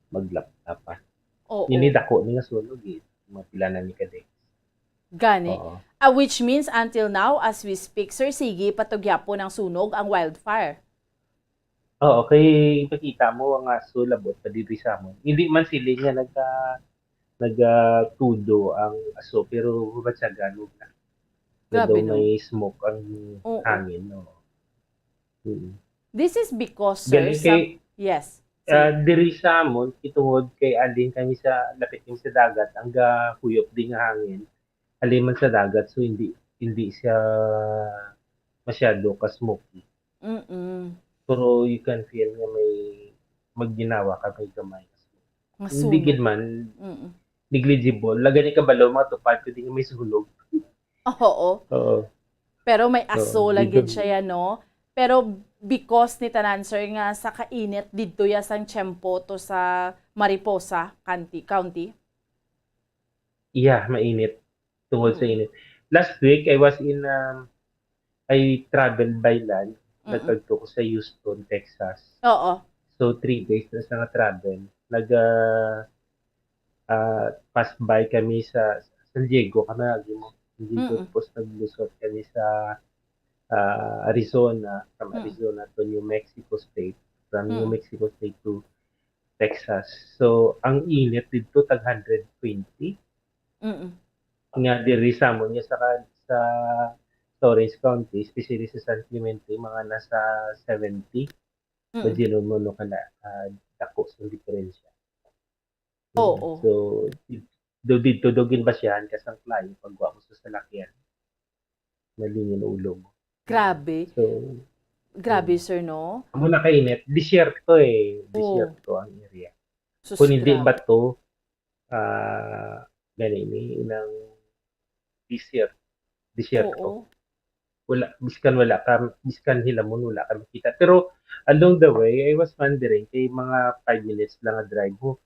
maglaptap pa. Oo. Ini dako ni nga sunog mga pila na ni kadek. Gani. Oo. Which means until now, as we speak, Sir, sige, patugya po ng sunog ang wildfire. Oo, kay makita mo ang aso labot pa dito sa mo. Hindi man sila nga nagtudo ang aso pero batsagan na. Grabe, Daw no? may smoke ang Oo. hangin, no. This is because, Sir, Galing kay yes. diri sa amon itungod kay alin kami sa lapit kami sa dagat ang huyop din nga hangin. Alin man sa dagat so hindi siya masyado ka smoky. Mm-mm. Pero you can feel nga may magginawa ka may gamay. Nga Hindi sunog. gid man Mm-mm. negligible. Lagani ka balo mga tupad ko di nga may sulog. Oo. Oo. Pero may aso Oo, lang dito- gid siya yan, no? Pero because ni tanan, Sir, nga sa kainit didto ya sang tiyempo to sa Mariposa County. Yeah, mainit. Tungod sa init. Last week, I traveled by land. Mm-mm. Nagtagto ko sa Houston, Texas. Oo. So, 3 days na sa travel. Pass by kami sa San Diego. Mm-mm. Tapos naglusot kami sa Arizona. From Mm. Arizona to New Mexico State. From New Mm. Mexico State to Texas. So, ang init dito, tag 120. Mm-mm. Nga diri sa mo niya sa Orange County, especially sa San Clemente, mga nasa 70. So, Mm. mo no kana dako sa diferensya. Oo. So, dito dogin basyahan ka sa klayo pagwa mo sa salakyan. Nalingin ulo mo. Grabe. So, Grabe, Sir, no? amo na kainit, disyerto Disyerto ang area. Sus, Kung hindi grabe. bato, ganini inang disyerto. Oo. Biskan hilamon wala ka makita. Pero along the way, I was wondering, kay mga 5 minutes lang ang drive mo.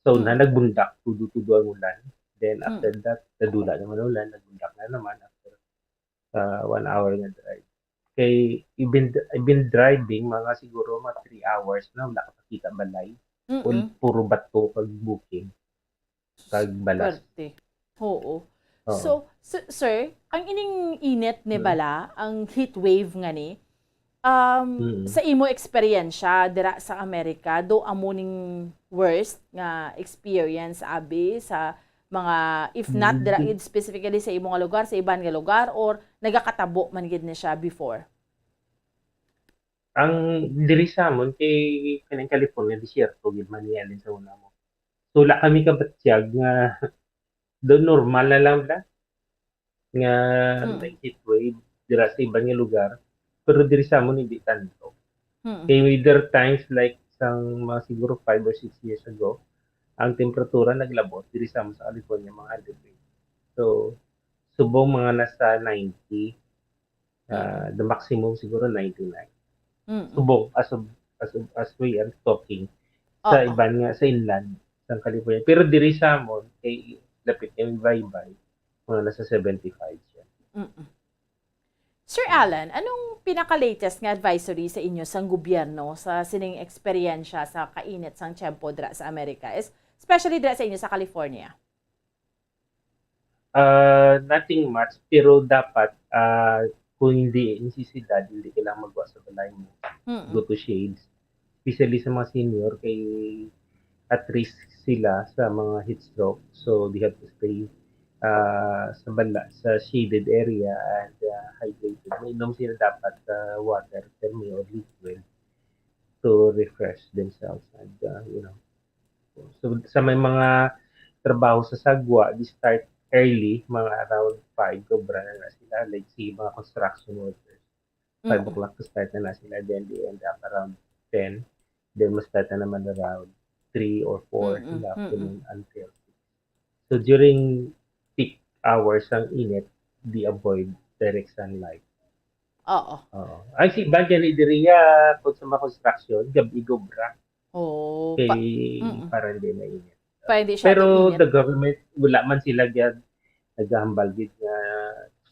So, nagbundak, tudo-tudo ang ulan. Then, after that, nadula naman ang ulan, nagbundak na naman after 1 hour nga drive. Kay, I've been driving, mga siguro mga 3 hours na, wala ka makita balay. Puro bato pag booking. Pag balas. Swerte. Oo. Oo. So, sir, ang ining init ni bala, ang heat wave nga ni, sa imo eksperyensya dira sa Amerika, do amuning worst nga experience abi sa mga, if not dira gid specifically sa imong nga lugar, sa iban nga lugar, or nagakatabo man gid ni siya before? Ang diri sa amon kay kanang California disyerto gid man niya sa una mo. So wala kami kabatsyag nga do normal na lang da nga like heat wave dira sa ibang nga lugar pero diri sa amon hindi tanto. Kay weather times like sang mga siguro 5 or 6 years ago ang temperatura naglabot diri sa amon sa California mga 100 degrees. So subong mga nasa 90 the maximum siguro 99. Subong as we are talking sa iban nga sa inland sa California. Pero diri sa amon kay lapit yung baybay mga nasa 75 siya. Sir Alan, anong pinaka-latest nga advisory sa inyo sang gobyerno sa sining eksperyensya sa kainit sang tiyempo dira sa Amerika, especially dira sa inyo sa California? Nothing much pero dapat kung hindi necesidad, hindi kailangan magwa sa balay mo. Go to shades. Especially sa mga senior, kay at risk sila sa mga heat stroke. So, they have to stay sa shaded area and hydrated. Mainom sila dapat water, thermi or liquid to refresh themselves. And, So, sa may mga trabaho sa sagwa, they start early, mga around 5, sobra na sila. Like, si mga construction workers. 5 o'clock to start na sila. Then, they end up around 10. Then, start na naman around 3 or 4 in the afternoon until 6. So, during peak hours ang init, they avoid direct sunlight. Oo. Ay, si Bagyan Idiriya, kung sa mga construction, gabi gobra. Oo. Kay, para hindi na init. Hindi siya Pero init. the government, wala man sila gyud naghahambal gid nga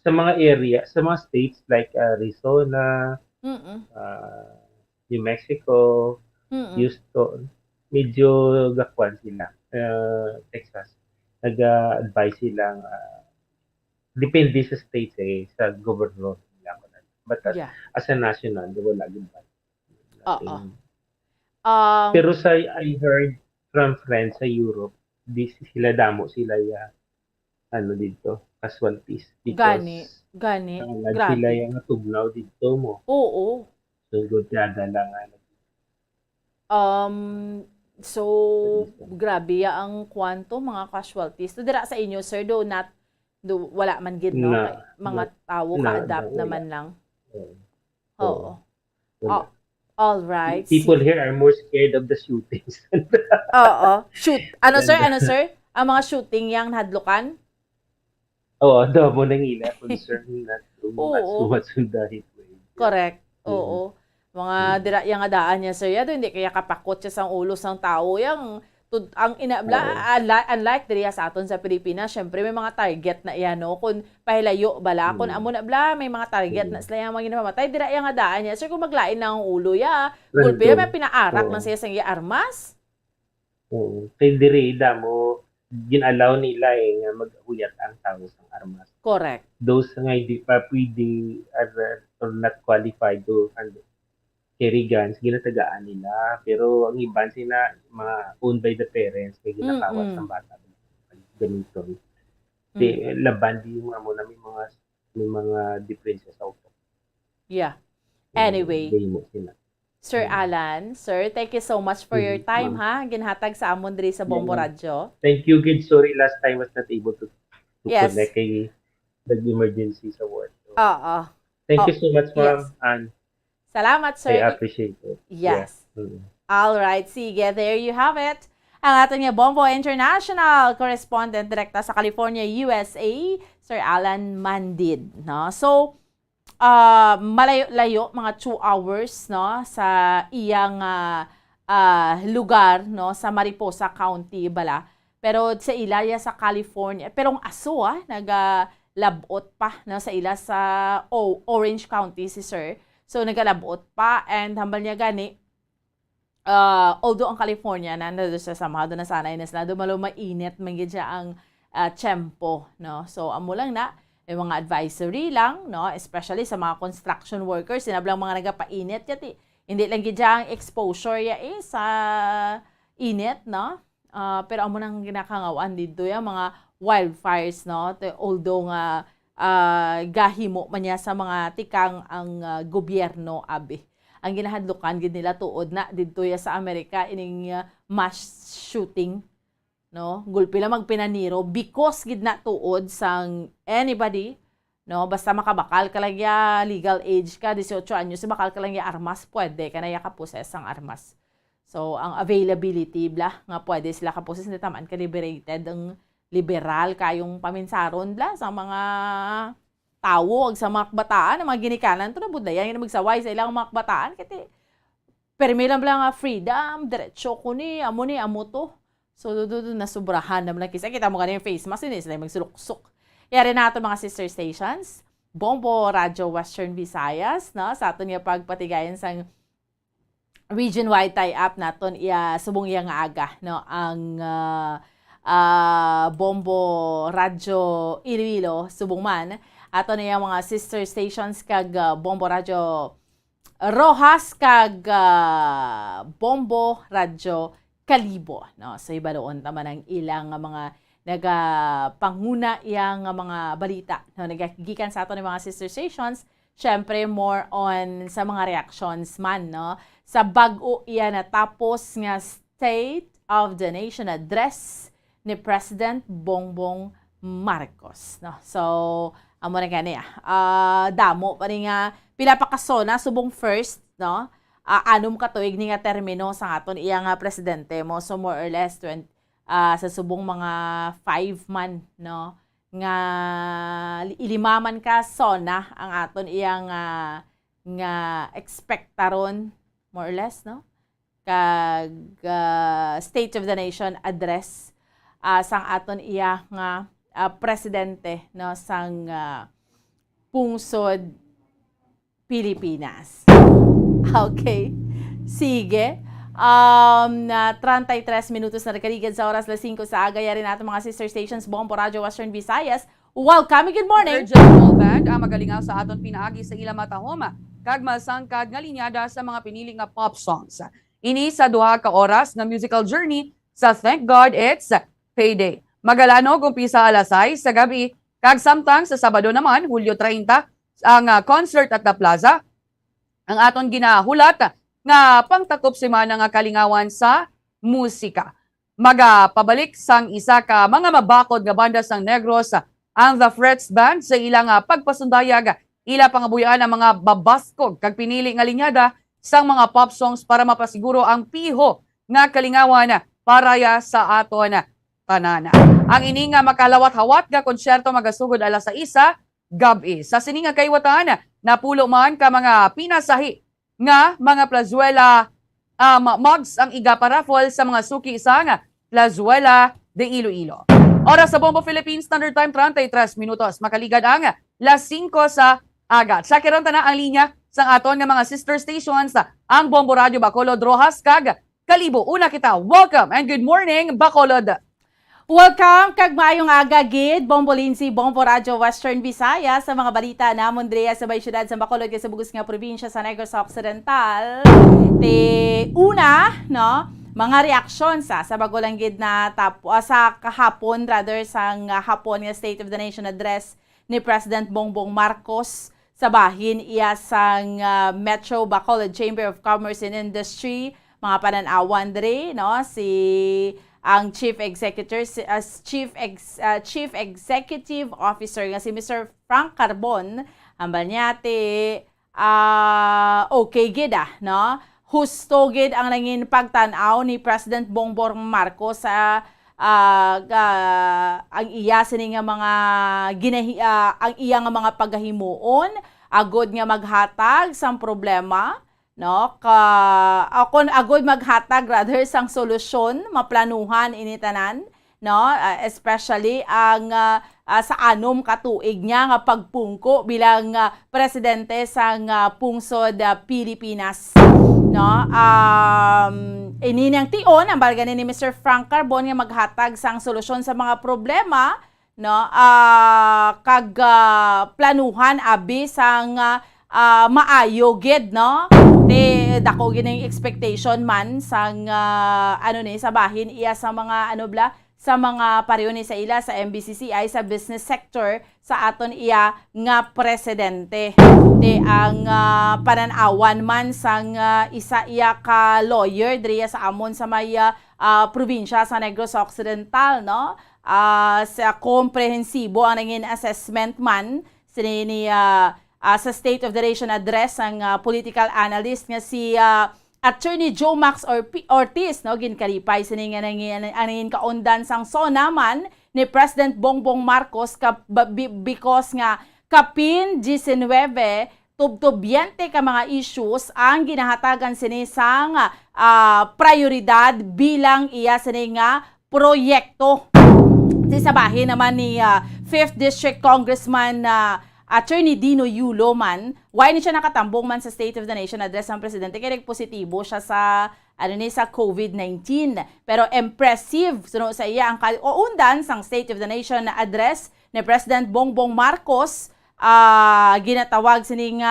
sa mga area, sa mga states like Arizona, New Mexico, Houston, medyo gakwan sila. Texas, nag-advise silang depende sa states sa governor. But Yeah. as a national, wala din ba? Oo. Pero I heard from friends sa Europe, sila dito, casualties. Gani. Sila Grabe. yung natugnaw dito mo. Oo. So, good yada lang. So, grabe ang kwanto, mga casualties. So, dira sa inyo, sir, wala man gid, no? Mga tao ka-adapt naman lang. Oo. All right. People here are more scared of the shootings. Oo. Ano, sir? Ang mga shooting yang nahadlukan? Oo, mo nang ila. Concern na sumasundahin. Correct. Oo. Mga dira yang adaan niya, sir, yado, hindi kaya kapakot siya sa ulo ng tao. Ang unlike diriya sa aton sa Pilipinas, syempre may mga target na iyan, no? Kung pahilayo bala, kung amo na bala, may mga target na sila yung mga ginamamatay, dira yang adaan niya. Sir, kung maglain na ang ulo ya, gulpe may pinaarak na siya sa armas. Oo. Kay dirida mo, ginalaw nila nga mag-uyat ang tao sa armas. Correct. Those nga hindi pa pwede or not qualified to carry guns, ginatagaan nila. Pero ang iban sila, mga owned by the parents, may ginakawat ng bata. Ganito. Laban di yung amo na may mga diferensya sa auto. Yeah. Anyway, Sir Alan, sir, thank you so much for your time, ha? Ginhatag sa amon diri sa Bombo Radio. Thank you, kid. Sorry, last time was not able to Yes. connect kay nag-emergency sa work. Oo. Thank you so much, ma'am. Yes. And Salamat, sir. I appreciate it. Yes. Yeah. All right, sige, there you have it. Ang ating Bombo International correspondent direkta sa California, USA, Sir Alan Mandid, no? So, malayo-layo, mga 2 hours, no, sa iyang lugar, no, sa Mariposa County bala. Pero sa ilaya sa California, pero ang aso nagalabot pa, no, sa ila sa Orange County si Sir. So, nagalabot pa, and hambal niya gani, although ang California, nandun siya sa mga doon na sanay na sila, dumalo mainit, manggid siya ang tiyempo, no? So, amo lang na, may mga advisory lang, no? Especially sa mga construction workers, sinablang mga nagapainit, yati, hindi lang gid ang exposure sa init, no? Pero amo nang ginakangawaan dito yung mga wildfires, no? Although nga, gahimo man niya sa mga tikang ang gobyerno abi. Ang ginahadlukan gid nila tuod na didto ya sa Amerika ining mass shooting, no? Gulpi lang magpinaniro because gid na tuod sang anybody, no? Basta makabakal ka lang ya, legal age ka 18 anyos, bakal ka lang ya armas, pwede ka na ya kaposes ang armas. So ang availability bla nga pwede sila kaposes ni tamaan ka liberated ang liberal kayong paminsaron bla sa mga tao ag sa mga kabataan, ang mga ginikanan to na budayan nga magsaway sa ilang mga kabataan kati permi lang nga freedom, diretso ko ni amo to. So na sobrahan naman kisa kita mo ganing face mask ni sila magsulok-suk. Yari nato mga sister stations, Bombo Radio Western Visayas, no, sa aton nga pagpatigayon sang region-wide tie-up naton subong iya nga aga, no, ang Bombo Radio Iloilo, subong man. Ato na yung mga sister stations kag Bombo Radio Rojas kag Bombo Radio Kalibo, no? So iba doon naman ang ilang mga nagapanguna yang mga balita, no? Nagagikan sa ato ng mga sister stations. Syempre more on sa mga reactions man, no? Sa bag-o iyan natapos nga State of the Nation address ni President Bongbong Marcos, no? So amo na gani damo pa rin nga pila pa kasona subong first, no? Anom ka tuig ni nga termino sa aton iya nga presidente mo, so more or less 20, sa subong mga 5 man, no, nga ilimaman ka sona ang aton iya nga expectaron more or less, no, kag State of the Nation address sang aton iya nga presidente, no, sang pungsod Pilipinas. Okay. Sige. Na 33 minutos na nakaligid sa oras 5 sa aga. Yari natin mga sister stations, Bombo Radio Western Visayas, Welcome, good morning. Virgin Band ang magalingaw sa aton pinaagi sa ilang matahom kag masangkad nga linyada sa mga pinili nga pop songs. Ini sa duha ka oras nga musical journey sa Thank God It's Payday. Magalanog umpisa alas 6 sa gabi kag samtang sa Sabado naman Hulyo 30 ang concert at the Plaza. Ang aton ginahulat nga pangtakop semana nga kalingawan sa musika. Magapabalik sang isa ka mga mabakod nga banda sang Negros ang The Frets Band sa ilang pagpasundayag ila pangabuyan ang mga babaskog kag pinili nga linyada sang mga pop songs para mapasiguro ang piho nga kalingawan para sa aton tanana. Ang ini nga makalawat-hawat nga konsyerto magasugod alas 6 gabi. Sa sini nga kaywatan napulo man ka mga pinasahi nga mga plazuela mugs ang iga-paraffol sa mga suki sang Plazuela de Iloilo. Oras sa Bombo Philippines Standard Time 33 minutos. Makaligad ang las 5 sa agad. Sa kironta na ang linya sa aton nga mga sister stations ang Bombo Radio Bacolod, Rojas kag Kalibo. Una kita, welcome and good morning Bacolod. Welcome kag maayong aga gid Bombo Lindsay, Bombo Radio Western Visayas sa mga balita namon diya sa may syudad sa Bacolod kay sa bugos nga probinsya sa Negros Occidental. Una, no? Mga reaksyon sa bagulang gid na sa kahapon rather sang hapon nga State of the Nation address ni President Bongbong Marcos sa bahin iya sang Metro Bacolod Chamber of Commerce and Industry, mga pananawan diri, no, si ang Chief Executive Officer nga si Mr. Frank Carbon ang banyate okay gid no. Husto gid ang nangin pagtanaw ni President Bongbong Marcos sa ang iya sini nga mga ang iya nga mga paghimuon agod nga maghatag sang problema, no, akon agod maghatag rather sang solusyon maplanuhan ini tanan, no, especially ang sa anom katuig niya nga pagpungko bilang presidente sang pungsod Pilipinas, no. Ininang tion ang balga ni Mr. Frank Carbon nga maghatag sang solusyon sa mga problema, no, kag planuhan abi sang maayo gid, no. Dako gining expectation man sang sa bahin iya sa mga sa mga pareho ni sa ila sa MBCCI sa business sector sa aton iya nga presidente. Ang pananawan man sang isa iya ka lawyer diriya sa amon sa may probinsya sa Negros Occidental, no, sa komprehensibo ang nangin assessment man sa State of the Nation address ang political analyst nga si Attorney Joe Max Ortiz, no, ginkalipay sini nga nangin kaundan sang SONA man ni President Bongbong Marcos because nga kapin 19 tubtubyente ka mga issues ang ginahatagan sini sang prioridad bilang iya sini nga proyekto. Sa bahin naman ni 5th District Congressman Attorney Dino Yulo man, why ni siya nakatambong man sa State of the Nation address ng presidente kaya positibo siya sa sa COVID-19. Pero impressive sa iya ang kaundan sang State of the Nation address ni President Bongbong Marcos, ginatawag sining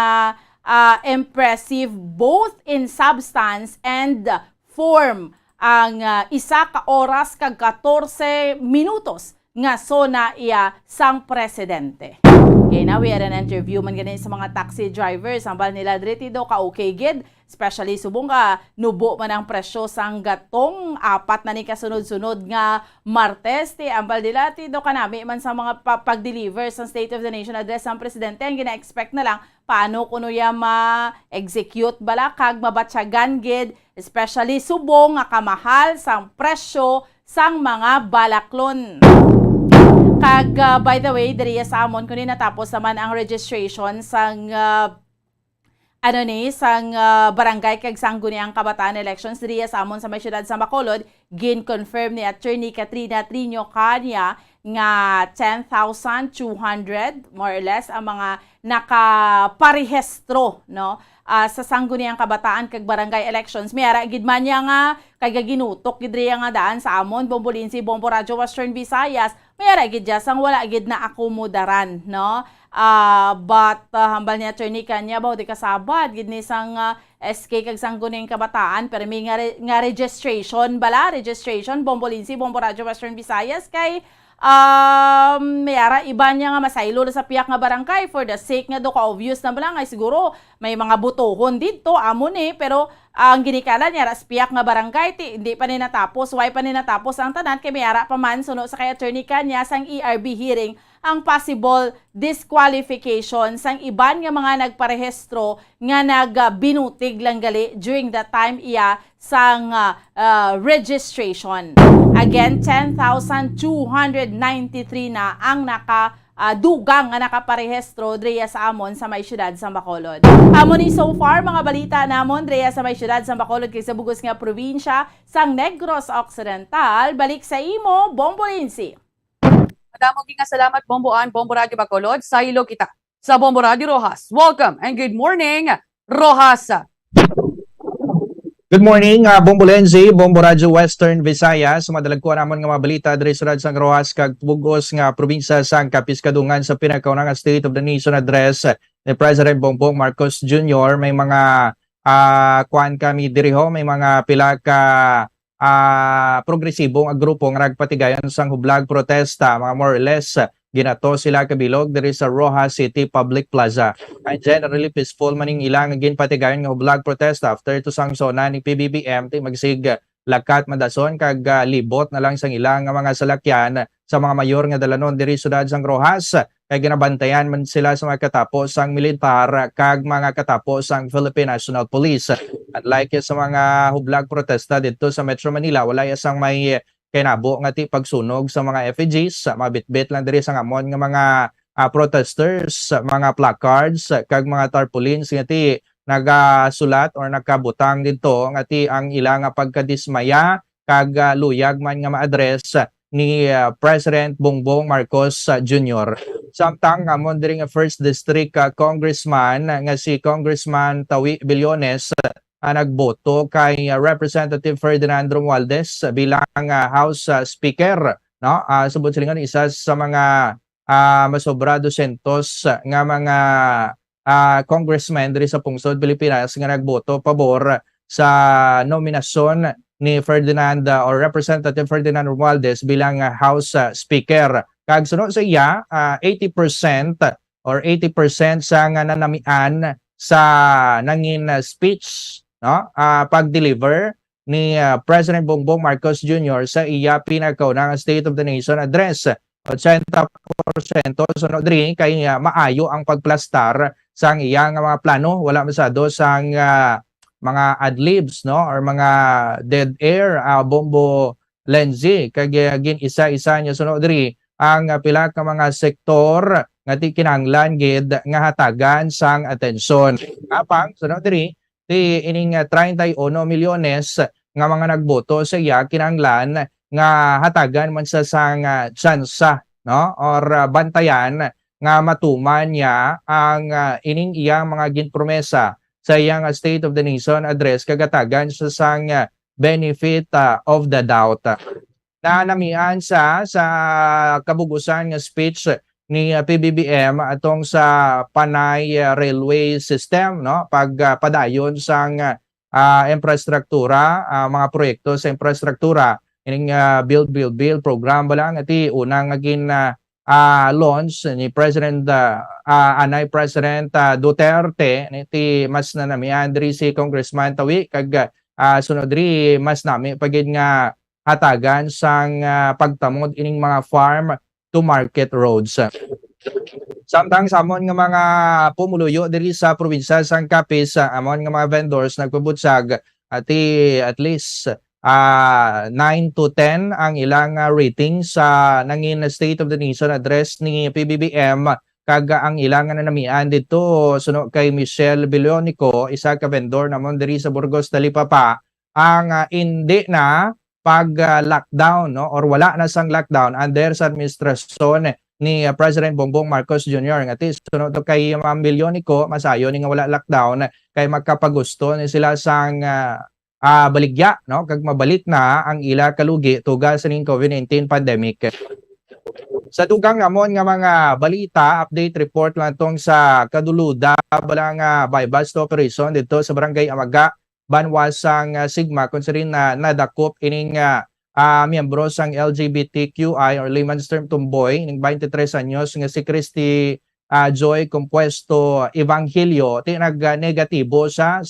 impressive both in substance and form ang isa ka oras kag 14 minutos nga sona iya sang presidente. Okay, now we had an interview man ganin sa mga taxi drivers. Ang bal nila dito ka okay gid, especially subong ka nubo man ang presyo sang gatong apat na ni kasunod-sunod nga Martes. Ang bal nila dito ka nami man sa mga pag-deliver sa State of the Nation address ang presidente. Ang gina-expect na lang paano kuno ya ma-execute bala kag mabatyagan gid, especially subong nga kamahal sang presyo sang mga balaklon. Kag by the way, diriya sa amon kunin natapos naman ang registration sang sang barangay kag sangguniang kabataan elections diriya sa amon sa may syudad sa Bacolod. Gin-confirm ni Attorney Katrina Trino Kanya nga 10,200 more or less ang mga nakaparehistro, no, sa sangguniang kabataan kag barangay elections. Mayara gid man niya nga kay ginutok gid riya nga daan sa amon Bombo Lindsay, Bombo Radio Western Visayas. mayara gid sang wala gid na akomodaran, no? But hambal ni attorney kanya ba di kasabad gid ni sang SK kag sang guning kabataan pero may nga registration Bombolinsi, Bombo Radio Western Visayas kay mayara iba niya nga masaylo sa piyak nga barangay for the sake nga do ka obvious na balangay siguro may mga butohon dito amon pero ang ginikala niya ras piyak nga barangay hindi pa ni natapos ang tanan kay mayara pa man suno sa kay attorney kanya sang ERB hearing ang possible disqualification sang iban nga mga nagparehistro nga nagbinutig lang gali during that time iya sang registration. Again, 10,293 na ang dugang nga nakaparehistro Drea sa amon sa may syudad sa Bacolod. Amon ni so far mga balita namon Drea sa may syudad sa Bacolod kay sa bugos nga probinsya sang Negros Occidental. Balik sa imo, Bombolinsi. Madamong nga salamat Bomboan, Bombo Radio Bacolod. Sa ilo kita sa Bombo Radio Rojas. Welcome and good morning, Rojas. Good morning, Bombo Lenzi, Bombo Radio Western Visayas. Madalagkuhan naman nga mga balita diri sa Radyo Sang Rojas kag bugos nga probinsya sang Kapiskadungan sa pinakaunang State of the Nation address ni President Bongbong Marcos Jr. May mga kuan kami diri ho, may mga pila ka progresibong grupo nga nagpatigayon sang hublag protesta, mga more or less ginato sila kabilog diri sa Rojas City Public Plaza. Ay generally peaceful maning ilang ginpatigayon nga hublag protesta after to sang zona ni PBBM ti magsig lakat madason kag libot na lang sang ilang nga mga salakyan sa mga mayor nga dalanon diri siyudad sang Rojas kay ginabantayan man sila sa mga katapos sang militar kag mga katapos sang Philippine National Police. Unlike sa mga hublag protesta dito sa Metro Manila, wala sang may kinabo nga ti pagsunog sa mga effigies, mabitbit lang diri sa amon nga mga protesters, mga placards kag mga tarpaulins nga ti nagasulat or nagkabutang dito nga ti ang ilang pagkadismaya kag luyag man nga ma-address ni President Bongbong Marcos Jr. Samtang amon diri nga First District Congressman nga si Congressman Tawi Billones nagboto kay Representative Ferdinand Romualdez bilang House Speaker, no? Subod sila nga isa sa mga masobra 200 nga mga congressmen diri sa pungsod Pilipinas nga nagboto pabor sa nominasyon ni Ferdinand or Representative Ferdinand Romualdez bilang House Speaker. Kag sunod sa iya 80% or 80% sa nga nanamian sa nangin speech, no? Pag-deliver ni President Bongbong Marcos Jr. sa iya pinakaunang State of the Nation address. 80% sunod diri kay maayo ang pagplastar sang iyang mga plano, wala masyado sang mga adlibs, no, or mga dead air. Bombo Lenzi kag gin isa-isa niya sunod diri ang pila ka mga sektor nga ti kinahanglan gid nga hatagan sang atensyon. Apang sunod diri ti ining 31 milyones nga mga nagboto sa iya kinahanglan nga hatagan man sa sang tsansa, no, or bantayan nga matuman niya ang ining iyang mga ginpromesa sa iyang State of the Nation address kagatagan sa sang benefit of the doubt. Nanamian sa kabugusan nga speech ni PBBM atong sa Panay Railway System, no, pagpadayon sang infrastruktura, mga proyekto sa infrastruktura ining build program balang iti unang naging launch ni President Anay President Duterte niti mas nanamian diri si Congressman Tawi kag sunod diri mas nami pagid nga hatagan sang pagtamod ining mga farm to market roads. Samtang samon nga mga pumuluyo diri sa probinsya sang Capiz, amon nga mga vendors nagpabutsag at least 9 to 10 ang ilang rating sa nangin State of the Nation address ni PBBM kag ang ilang nanamian dito suno kay Michelle Bilionico, isa ka vendor namon diri sa Burgos Talipapa, ang hindi na pag-lockdown, no, or wala na sang lockdown under sa administrasyon ni President Bongbong Marcos Jr. Nga sunod kay Ma'am Bilionico, masayo ni nga wala lockdown kay magkapagusto ni sila sang baligya, no, kag mabalik na ang ila kalugi tuga sa ning COVID-19 pandemic. Sa dugang namon nga mga balita, update report lang tong sa kaduluda balang bypass operation dito sa Barangay Amaga, Banwasang Sigma kung sa rin na nadakop ining miyembro sang LGBTQI or layman's term tumboy ining 23 anyos nga si Christy Joy Compuesto Evangelio ti nag-negatibo sa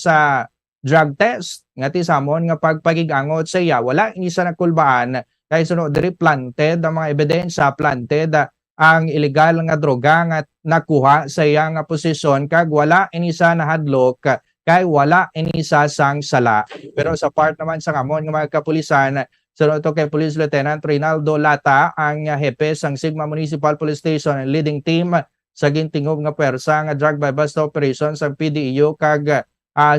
drug test nga ti samon nga pagpagigangot sa iya wala ini sa nakulbaan kay sunod diri planted ang mga ebidensya planted ang illegal nga droga nga nakuha sa iya nga posisyon kag wala ini sa nahadlok kay wala ini sa sang sala. Pero sa part naman sa kamon nga mga kapulisan sunod to kay Police Lieutenant Reynaldo Lata ang hepe sang Sigma Municipal Police Station and leading team sa gintingog nga pwersa nga drug bypass operation sa PDEO kag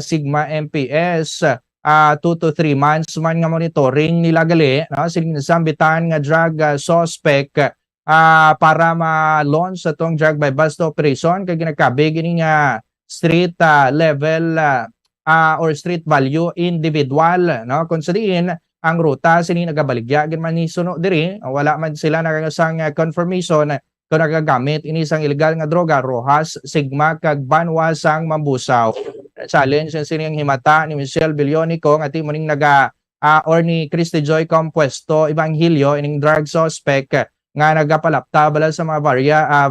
Sigma MPS 2 to 3 months man nga monitoring nila gali no sinasambitan nga drug suspect para ma-launch atong drug bypass operation kay ginakabig ini nga street level or street value individual no kung sa diin ang ruta sini nagabaligya gid man ni suno diri wala man sila nagasang confirmation kung nagagamit ini sang illegal nga droga Rojas, Sigma kag Banwasang Mambusaw. Challenge yung sining himata ni Michelle Bilionico nga ti muning or ni Christy Joy Compuesto Evangelio ining drug suspect nga nagapalapta bala sa mga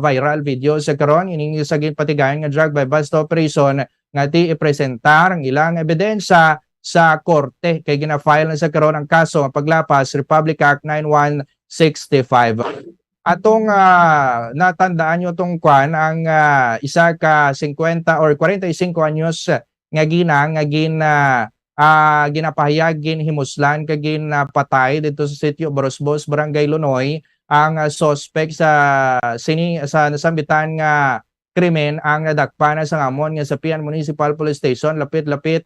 viral video sa karon ining sa patigayon nga drug bypass operation nga ti ipresentar ang ilang ebidensya sa korte kay gina-file na sa karon ang kaso nga paglapas Republic Act 9165. Atong natandaan nyo itong kwan ang isa ka 50 or 45 anyos nga ginapahayag ginhimuslan ka ginapatay dito sa sitio Borosbos, Barangay Lunoy ang suspect sa nasambitan nga krimen ang nadakpa na sa ngamon nga sa Pian Municipal Police Station lapit-lapit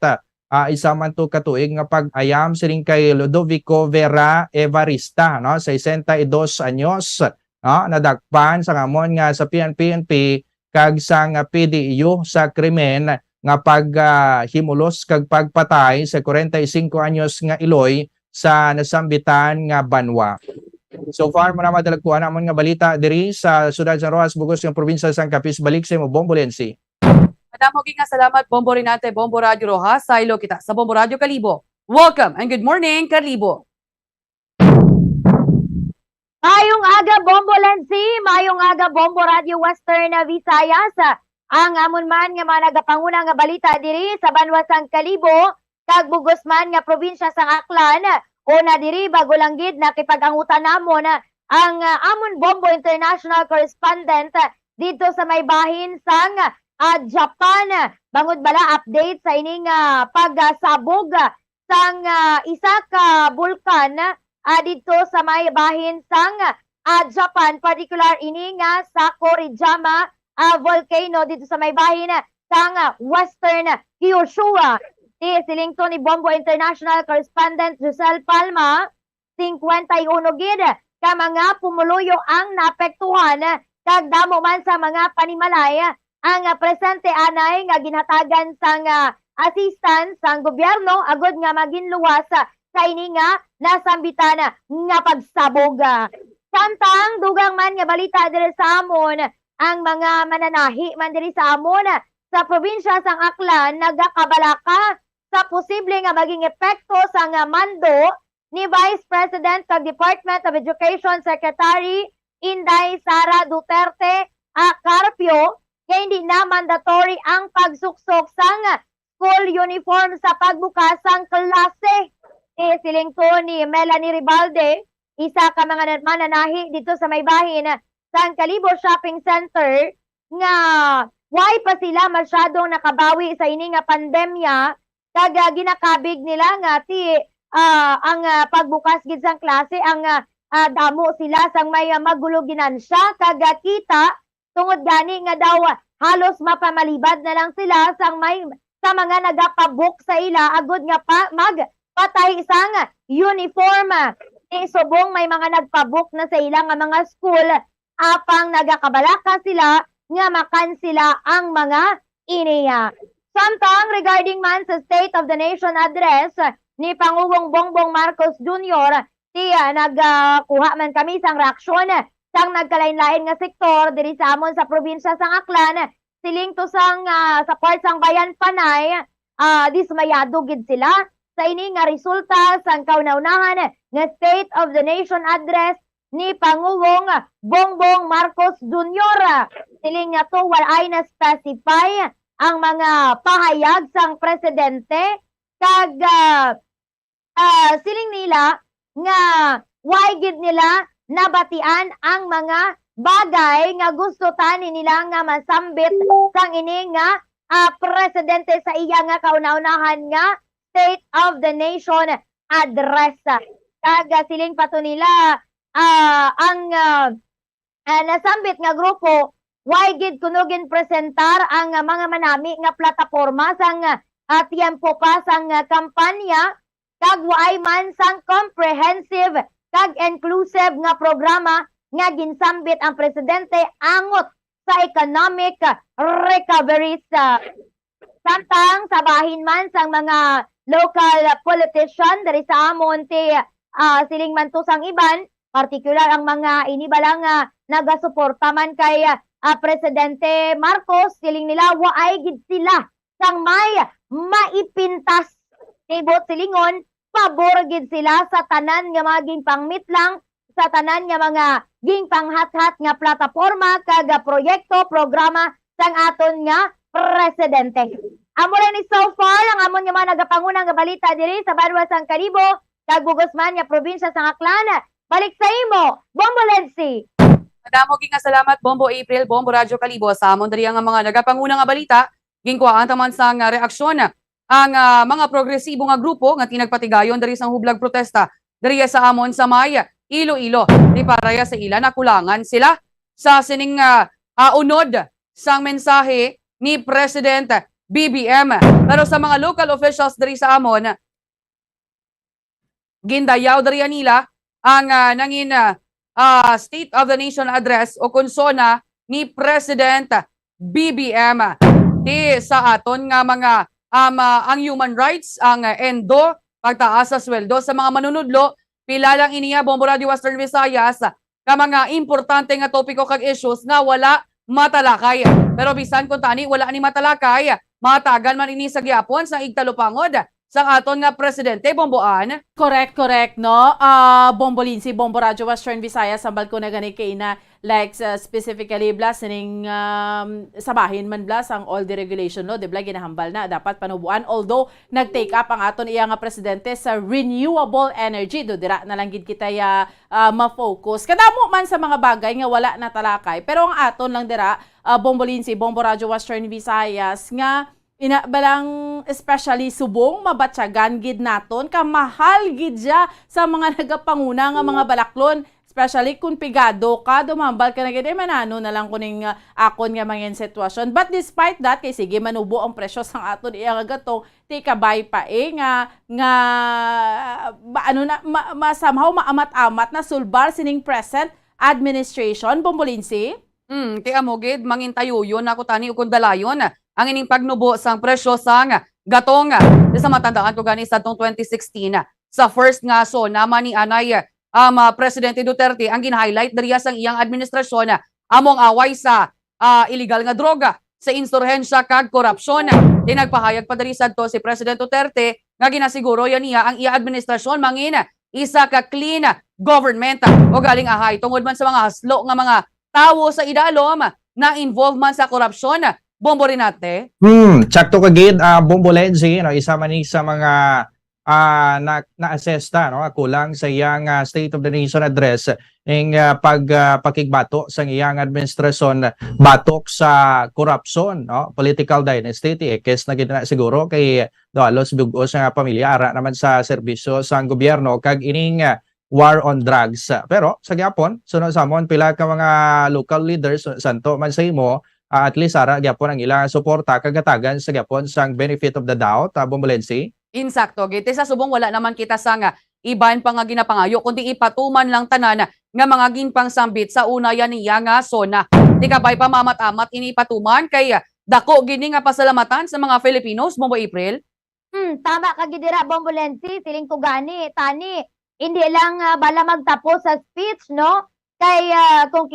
isa man to katuig nga pag-ayam siring kay Ludovico Vera Evarista no 62 anyos nadakpan sa ngamon nga sa PNP kag sang PDEO sa krimen nga paghimulos kag pagpatay sa 45 anyos nga iloy sa nasambitan nga Banwa. So far mo na madalagkuhan namon nga balita diri sa siyudad sa Rojas, Bugos ng probinsya sang Capiz. Balik sa imo Bombolensi. Madamo nga salamat Bombo Renate, Bombo Radio Rojas, sa ilo kita sa Bombo Radio Kalibo. Welcome and good morning Kalibo. Mayong aga Bombo Lensi, mayong aga Bombo Radio Western Visayas. Ang amon man nga mga nagapanguna nga balita diri sa Banwasang Kalibo, kag Bugos man nga probinsya sang Aklan. Una diri bago lang gid nakipag-angutan namon ang amon Bombo International Correspondent dito sa may bahin sang Japan. Bangod bala update sa ining pagsabog sang isa ka bulkan dito sa may bahin sang Japan, particular ini nga sa Korijama volcano dito sa may bahin sang Western Kyushu. Siling to ni Bombo International Correspondent Josel Palma, 51 gid ka mga pumuluyo ang naapektuhan kag damo man sa mga panimalay ang presente anay nga ginhatagan sang assistance sang gobyerno agud nga maginluwas sa ini nga nasambitan nga pagsabog. Samtang dugang man nga balita diri sa amon ang mga mananahi man diri sa amon sa probinsya sang Aklan nagakabalaka sa posible nga maging epekto sa nga mando ni Vice President kag Department of Education Secretary Inday Sara Duterte Carpio kay hindi na mandatory ang pagsuksok sang school uniform sa pagbukas sang klase. Siling to ni Melanie Ribalde, isa ka mga mananahi dito sa may bahin sa Kalibo Shopping Center nga why pa sila masyadong nakabawi sa ini nga pandemya kag ginakabig nila nga ang pagbukas gid sang klase ang damo sila sang may magulo ginansya kag kita tungod gani nga daw halos mapamalibad na lang sila sang may sa mga nagapabuk sa ila agud nga magpatay sang uniform. Subong may mga nagpabook na sa ilang mga school apang nagakabalaka sila nga makansila ang mga iniya. Samtang regarding man sa State of the Nation address ni Pangulong Bongbong Marcos Jr., nagkuha man kami sang reaksyon sang nagkalain-lain nga sektor diri sa amon sa probinsya sang Aklan, siling to sang sa part sang Bayan Panay, dismayado gid sila sa ini nga resulta sang kauna-unahan nga State of the Nation address ni Pangulong Bongbong Marcos Jr. Siling nga to walay na specify ang mga pahayag sang presidente kag siling nila nga why gid nila nabatian ang mga bagay nga gusto tani nila nga masambit sang ini nga presidente sa iya nga kauna-unahan nga State of the Nation address. Kag siling pato nila ang nasambit nga grupo why gid kunogin presentar ang mga manami nga plataporma sang tiempo pa sang kampanya kag waay man sang comprehensive kag inclusive nga programa nga ginsambit ang presidente angot sa economic recovery samtang sabahin man sang mga local politician dari sa amon ti siling man to sang iban particular ang mga inibalang nagasuporta man kay Presidente Marcos siling nila waay gid sila sang may maipintas tibot silingon pabor gid sila sa tanan nga maging pangmitlang sa tanan nga mga ging panghat-hat nga plataporma kag proyekto programa sang aton nga presidente. Amo rin ni so far ang amon nga mga nagapangunang nga balita diri sa Banwa sang Kalibo kag Bugosman nga probinsya sang Aklan. Balik sa imo, Bombo Lensi. Madamo ging nga salamat Bombo April, Bombo Radyo Kalibo sa amon diri nga mga nagapangunang nga balita. Gingkuhaan taman sang reaksyon ang mga progresibo nga grupo nga tinagpatigayon diri sang hublag protesta diri sa amon sa May Iloilo. Di paraya sa ila nakulangan sila sa sining unod sang mensahe ni President BBM. Pero sa mga local officials diri sa amon gindayaw diri nila ang nangin State of the Nation address o konsona ni President BBM. Di sa aton nga mga ang human rights, ang endo, pagtaas sa sweldo sa mga manunudlo, pila lang iniya Bombo Radio Western Visayas ka mga importante nga topiko kag issues nga wala matalakay. Pero bisan kung tani wala ni matalakay, matagal man ini sa gyapon sa igtalupangod sa aton nga presidente Bomboan. Correct, no? Bombo Lindsay, Bombo Radio Western Visayas, sambal ko na gani kay na like specifically blas ning sabahin man blas ang all deregulation no, di ba ginahambal na dapat panubuan although nag-take up ang aton iya nga presidente sa renewable energy do dira na lang gid kita ma-focus. Kadamo man sa mga bagay nga wala na talakay pero ang aton lang dira Bombo Lindsay, Bombo Radio Western Visayas nga balang especially subong mabatyagan gid naton ka mahal gid ja sa mga nagapanguna nga mga balaklon especially kung pigado ka dumambal ka na gid manano na lang kuning akon nga mga sitwasyon but despite that kay sige manubo ang presyo sang aton iya nga gatong ti kabay pa nga ano na somehow maamat-amat na sulbar sining present administration Bombolinsi. Ti amogid mangintayuyon ako tani ukon dalayon ang ining pagnubo sang presyo sang gatong sa matandaan ko gani sa 2016 sa first nga so naman ni anay Presidente Duterte ang gin-highlight diriya sang iyang administrasyon among away sa illegal nga droga sa insurhensya kag korupsyon. Tinagpahayag pa diri sadto si President Duterte nga ginasiguro yan niya ang iya administrasyon mangin isa ka clean government o galing ahay tungod man sa mga haslo nga mga tawo sa idalom na involvement sa korupsyon. Bombo rin natin. Tsakto kagid Bombo Lenzi, no, isa man sa mga na-assess no, kulang sa iyang State of the Nation address ng pagpakigbato sa iyang administrasyon batok sa korupsyon, no, political dynasty, kes na gid na siguro kay dalos bugos nga pamilya ara naman sa serbisyo sa gobyerno kag ining war on drugs. Pero sa gyapon sunod samon pila ka mga local leaders santo man sa imo at least ara gyapon ang ilang suporta kagatagan sa gyapon sang benefit of the doubt Bombo Lenzi. Insakto, gite sa subong wala naman kita sa nga iban pa nga ginapangayo kundi ipatuman lang tanan nga mga ginpang sambit sa una yan niya nga sona. Di kabay pa mamat-amat ini patuman kay dako gini nga pasalamatan sa mga Filipinos Bombo April. Tama ka gidira Bombo Lensi, siling ko gani tani hindi lang bala magtapos sa speech no kay kung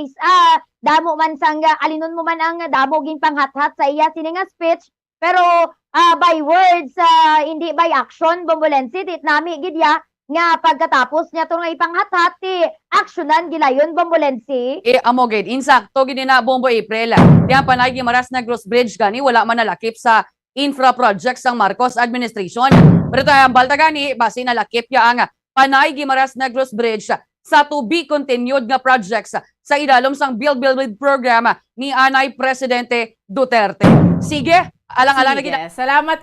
damo man sang alinon mo man ang damo ging panghathat sa iya sini nga speech, pero by words hindi by action Bombolense tit nami gid ya nga pagkatapos niya to nga ipanghathat ti aksyonan gilayon Bombolense. Amo gid insakto gid na Bombo April. Diyan panay gimaras na Cross Bridge gani wala man nalakip sa infra projects sang Marcos administration. Pero tayo balta gani base nalakip ya ang panay gimaras na Cross Bridge sa to be continued nga projects sa idalom sang Build program ni Anay Presidente Duterte. Sige, alang-alang na Salamat